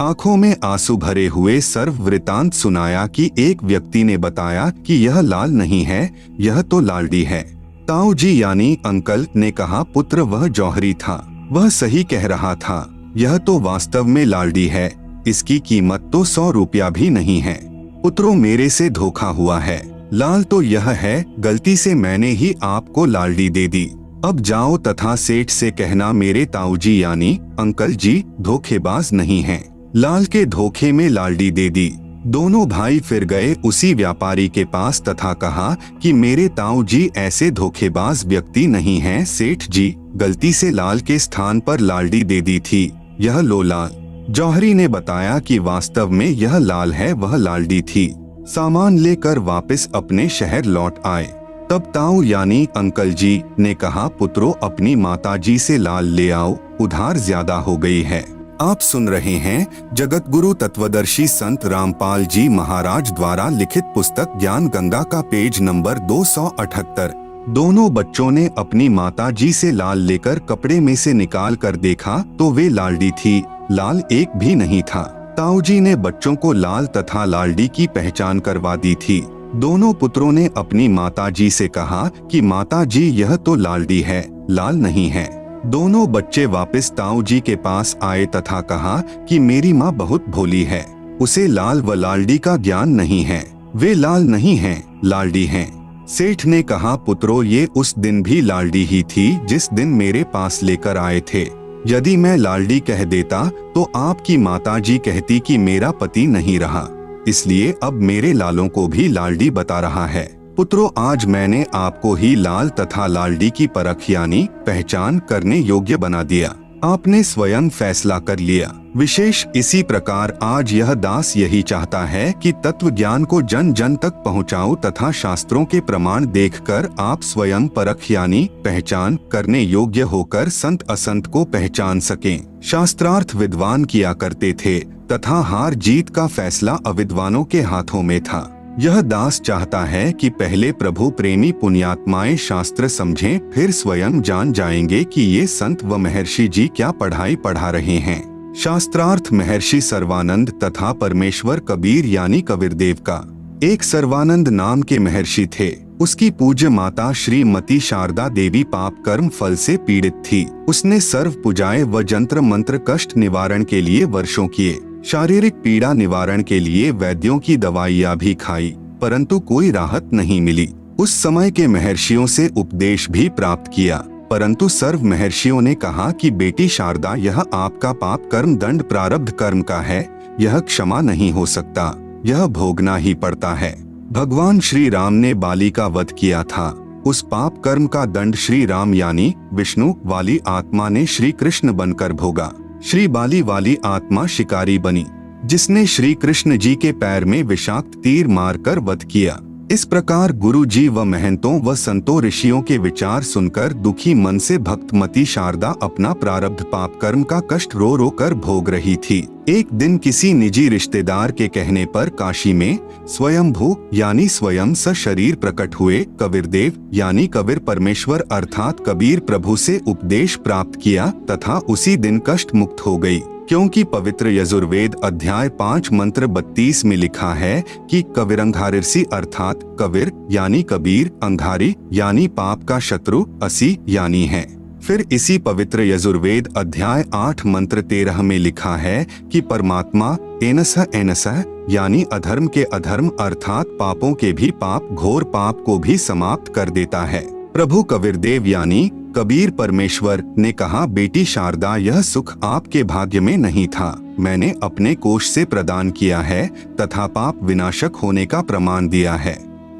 Speaker 1: आंखों में आंसू भरे हुए सर्व वृतांत सुनाया कि एक व्यक्ति ने बताया कि यह लाल नहीं है, यह तो लालडी है। ताऊ जी यानी अंकल ने कहा, पुत्र वह जौहरी था, वह सही कह रहा था, यह तो वास्तव में लालडी है, इसकी कीमत तो 100 रुपया भी नहीं है। पुत्रों मेरे से धोखा हुआ है, लाल तो यह है, गलती से मैंने ही आपको लालडी दे दी। अब जाओ तथा सेठ से कहना मेरे ताऊ जी यानी अंकल जी धोखेबाज नहीं हैं, लाल के धोखे में लालडी दे दी। दोनों भाई फिर गए उसी व्यापारी के पास तथा कहा कि मेरे ताऊ जी ऐसे धोखेबाज व्यक्ति नहीं हैं, सेठ जी गलती से लाल के स्थान पर लालडी दे दी थी, यह लो लाल। जौहरी ने बताया कि वास्तव में यह लाल है, वह लालडी थी। सामान लेकर वापस अपने शहर लौट आए। तब ताऊ यानी अंकल जी ने कहा, पुत्रो अपनी माताजी से लाल ले आओ, उधार ज्यादा हो गई है। आप सुन रहे हैं जगत गुरु तत्वदर्शी संत रामपाल जी महाराज द्वारा लिखित पुस्तक ज्ञान गंगा का पेज नंबर 278। दोनों बच्चों ने अपनी माताजी से लाल लेकर कपड़े में से निकाल कर देखा तो वे लालडी थी, लाल एक भी नहीं था। ताऊ जी ने बच्चों को लाल तथा लालडी की पहचान करवा दी थी। दोनों पुत्रों ने अपनी माताजी से कहा कि माताजी यह तो लालडी है, लाल नहीं है। दोनों बच्चे वापस ताऊ जी के पास आए तथा कहा कि मेरी माँ बहुत भोली है, उसे लाल व लालडी का ज्ञान नहीं है, वे लाल नहीं हैं, लालडी हैं। सेठ ने कहा, पुत्रो ये उस दिन भी लालडी ही थी जिस दिन मेरे पास लेकर आए थे। यदि मैं लालडी कह देता तो आपकी माताजी कहती कि मेरा पति नहीं रहा, इसलिए अब मेरे लालों को भी लालडी बता रहा है। पुत्रों आज मैंने आपको ही लाल तथा लालडी की परख यानी पहचान करने योग्य बना दिया, आपने स्वयं फैसला कर लिया। विशेष इसी प्रकार आज यह दास यही चाहता है कि तत्व ज्ञान को जन जन तक पहुँचाऊं तथा शास्त्रों के प्रमाण देखकर आप स्वयं परख यानी पहचान करने योग्य होकर संत असंत को पहचान सकें। शास्त्रार्थ विद्वान किया करते थे तथा हार जीत का फैसला अविद्वानों के हाथों में था। यह दास चाहता है कि पहले प्रभु प्रेमी पुण्यात्माएं शास्त्र समझें, फिर स्वयं जान जाएंगे कि ये संत व महर्षि जी क्या पढ़ाई पढ़ा रहे हैं। शास्त्रार्थ महर्षि सर्वानंद तथा परमेश्वर कबीर यानी कबीरदेव का। एक सर्वानंद नाम के महर्षि थे। उसकी पूज्य माता श्रीमती शारदा देवी पाप कर्म फल से पीड़ित थी। उसने सर्व पूजाएं व जंत्र मंत्र कष्ट निवारण के लिए वर्षों किए। शारीरिक पीड़ा निवारण के लिए वैद्यों की दवाइयाँ भी खाई, परंतु कोई राहत नहीं मिली। उस समय के महर्षियों से उपदेश भी प्राप्त किया, परंतु सर्व महर्षियों ने कहा कि बेटी शारदा यह आपका पाप कर्म दंड प्रारब्ध कर्म का है, यह क्षमा नहीं हो सकता, यह भोगना ही पड़ता है। भगवान श्री राम ने बाली का वध किया था। उस पाप कर्म का दंड श्री राम यानी विष्णु वाली आत्मा ने श्री कृष्ण बनकर भोगा। श्री बाली वाली आत्मा शिकारी बनी, जिसने श्री कृष्ण जी के पैर में विषाक्त तीर मारकर वध किया। इस प्रकार गुरु जी व महंतों व संतों ऋषियों के विचार सुनकर दुखी मन से भक्तमती शारदा अपना प्रारब्ध पाप कर्म का कष्ट रो रो कर भोग रही थी। एक दिन किसी निजी रिश्तेदार के कहने पर काशी में स्वयंभू यानी स्वयं सशरीर प्रकट हुए कबीरदेव यानी कबीर परमेश्वर अर्थात कबीर प्रभु से उपदेश प्राप्त किया तथा उसी दिन कष्ट मुक्त हो गई। क्योंकि पवित्र यजुर्वेद अध्याय 5 मंत्र 32 में लिखा है कि कबीरंघारिसी अर्थात कबीर यानी कबीर, अंघारी यानी पाप का शत्रु, असी यानी है। फिर इसी पवित्र यजुर्वेद अध्याय 8 मंत्र 13 में लिखा है कि परमात्मा एनसह एनसह यानी अधर्म के अधर्म अर्थात पापों के भी पाप, घोर पाप को भी समाप्त कर देता है। प्रभु कबीरदेव यानी कबीर परमेश्वर ने कहा, बेटी शारदा, यह सुख आपके भाग्य में नहीं था, मैंने अपने कोष से प्रदान किया है तथा पाप विनाशक होने का प्रमाण दिया है।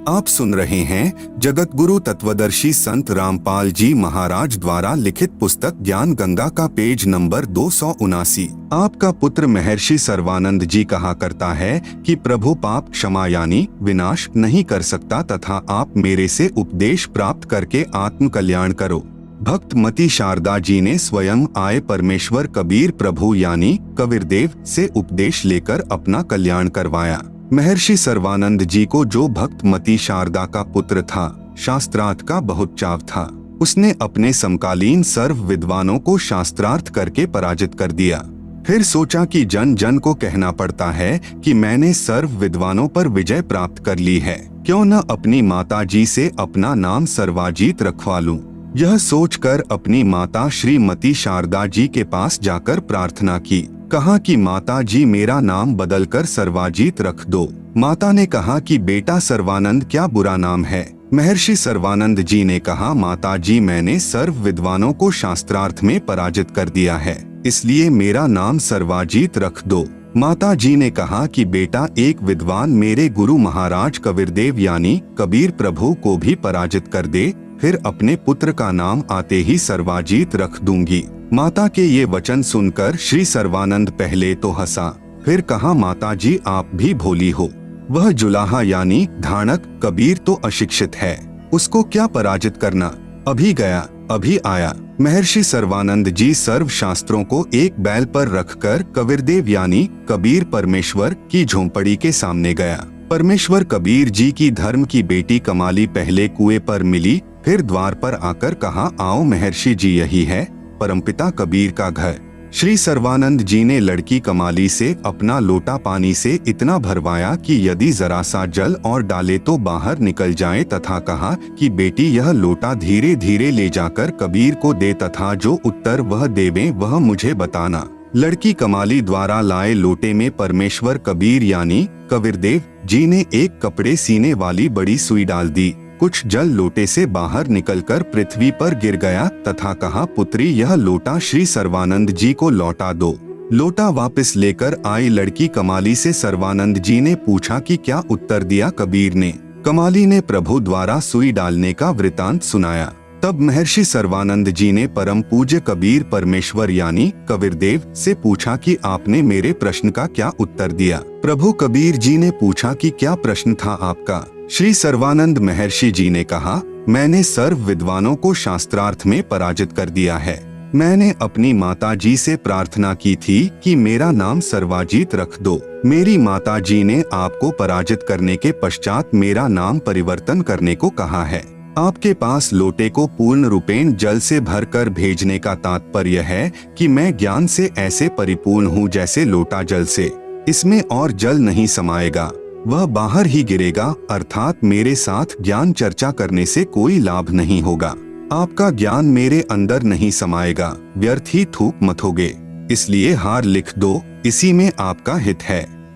Speaker 1: आप सुन रहे हैं जगत गुरु तत्वदर्शी संत रामपाल जी महाराज द्वारा लिखित पुस्तक ज्ञान गंगा का पेज नंबर 279। आपका पुत्र महर्षि सर्वानंद जी कहा करता है कि प्रभु पाप क्षमा यानी विनाश नहीं कर सकता तथा आप मेरे से उपदेश प्राप्त करके आत्म कल्याण करो। भक्तमती शारदा जी ने स्वयं आए परमेश्वर कबीर प्रभु यानी कबीरदेव से उपदेश लेकर अपना कल्याण करवाया। महर्षि सर्वानंद जी को जो भक्तमती शारदा का पुत्र था, शास्त्रार्थ का बहुत चाव था। उसने अपने समकालीन सर्व विद्वानों को शास्त्रार्थ करके पराजित कर दिया। फिर सोचा कि जन जन को कहना पड़ता है कि मैंने सर्व विद्वानों पर विजय प्राप्त कर ली है, क्यों न अपनी माता जी से अपना नाम सर्वाजीत रखवा लूं। यह सोचकर अपनी माता श्रीमती शारदा जी के पास जाकर प्रार्थना की। कहा कि माता जी मेरा नाम बदलकर सर्वाजीत रख दो। माता ने कहा कि बेटा सर्वानंद क्या बुरा नाम है। महर्षि सर्वानंद जी ने कहा, माता जी मैंने सर्व विद्वानों को शास्त्रार्थ में पराजित कर दिया है, इसलिए मेरा नाम सर्वाजीत रख दो। माता जी ने कहा कि बेटा एक विद्वान मेरे गुरु महाराज कबीरदेव यानी कबीर प्रभु को भी पराजित कर दे, फिर अपने पुत्र का नाम आते ही सर्वाजीत रख दूंगी। माता के ये वचन सुनकर श्री सर्वानंद पहले तो हंसा, फिर कहा, माता जी आप भी भोली हो। वह जुलाहा यानी धानक कबीर तो अशिक्षित है, उसको क्या पराजित करना। अभी गया अभी आया। महर्षि सर्वानंद जी सर्व शास्त्रों को एक बैल पर रखकर कबीरदेव यानी कबीर परमेश्वर की झोंपड़ी के सामने गया। परमेश्वर कबीर जी की धर्म की बेटी कमाली पहले कुएं पर मिली, फिर द्वार पर आकर कहा, आओ महर्षि जी, यही है परमपिता कबीर का घर। श्री सर्वानंद जी ने लड़की कमाली से अपना लोटा पानी से इतना भरवाया कि यदि जरा सा जल और डाले तो बाहर निकल जाए तथा कहा कि बेटी यह लोटा धीरे धीरे ले जाकर कबीर को दे तथा जो उत्तर वह देवे वह मुझे बताना। लड़की कमाली द्वारा लाए लोटे में परमेश्वर कबीर यानी कबीरदेव जी ने एक कपड़े सीने वाली बड़ी सुई डाल दी। कुछ जल लोटे से बाहर निकलकर पृथ्वी पर गिर गया तथा कहा, पुत्री यह लोटा श्री सर्वानंद जी को लौटा दो। लोटा वापस लेकर आई लड़की कमाली से सर्वानंद जी ने पूछा कि क्या उत्तर दिया कबीर ने। कमाली ने प्रभु द्वारा सुई डालने का वृतांत सुनाया। तब महर्षि सर्वानंद जी ने परम पूज्य कबीर परमेश्वर यानी कबीरदेव से पूछा कि आपने मेरे प्रश्न का क्या उत्तर दिया। प्रभु कबीर जी ने पूछा कि क्या प्रश्न था आपका। श्री सर्वानंद महर्षि जी ने कहा, मैंने सर्व विद्वानों को शास्त्रार्थ में पराजित कर दिया है। मैंने अपनी माता जी से प्रार्थना की थी कि मेरा नाम सर्वाजीत रख दो। मेरी माता जी ने आपको पराजित करने के पश्चात मेरा नाम परिवर्तन करने को कहा है। आपके पास लोटे को पूर्ण रूपेण जल से भरकर भेजने का तात्पर्य है कि मैं ज्ञान से ऐसे परिपूर्ण हूँ जैसे लोटा जल से, इसमें और जल नहीं समाएगा, वह बाहर ही गिरेगा, अर्थात मेरे साथ ज्ञान चर्चा करने से कोई लाभ नहीं होगा। आपका ज्ञान मेरे अंदर नहीं समाएगा, व्यर्थ ही थूक मथोगे, इसलिए हार लिख दो, इसी में आपका हित है।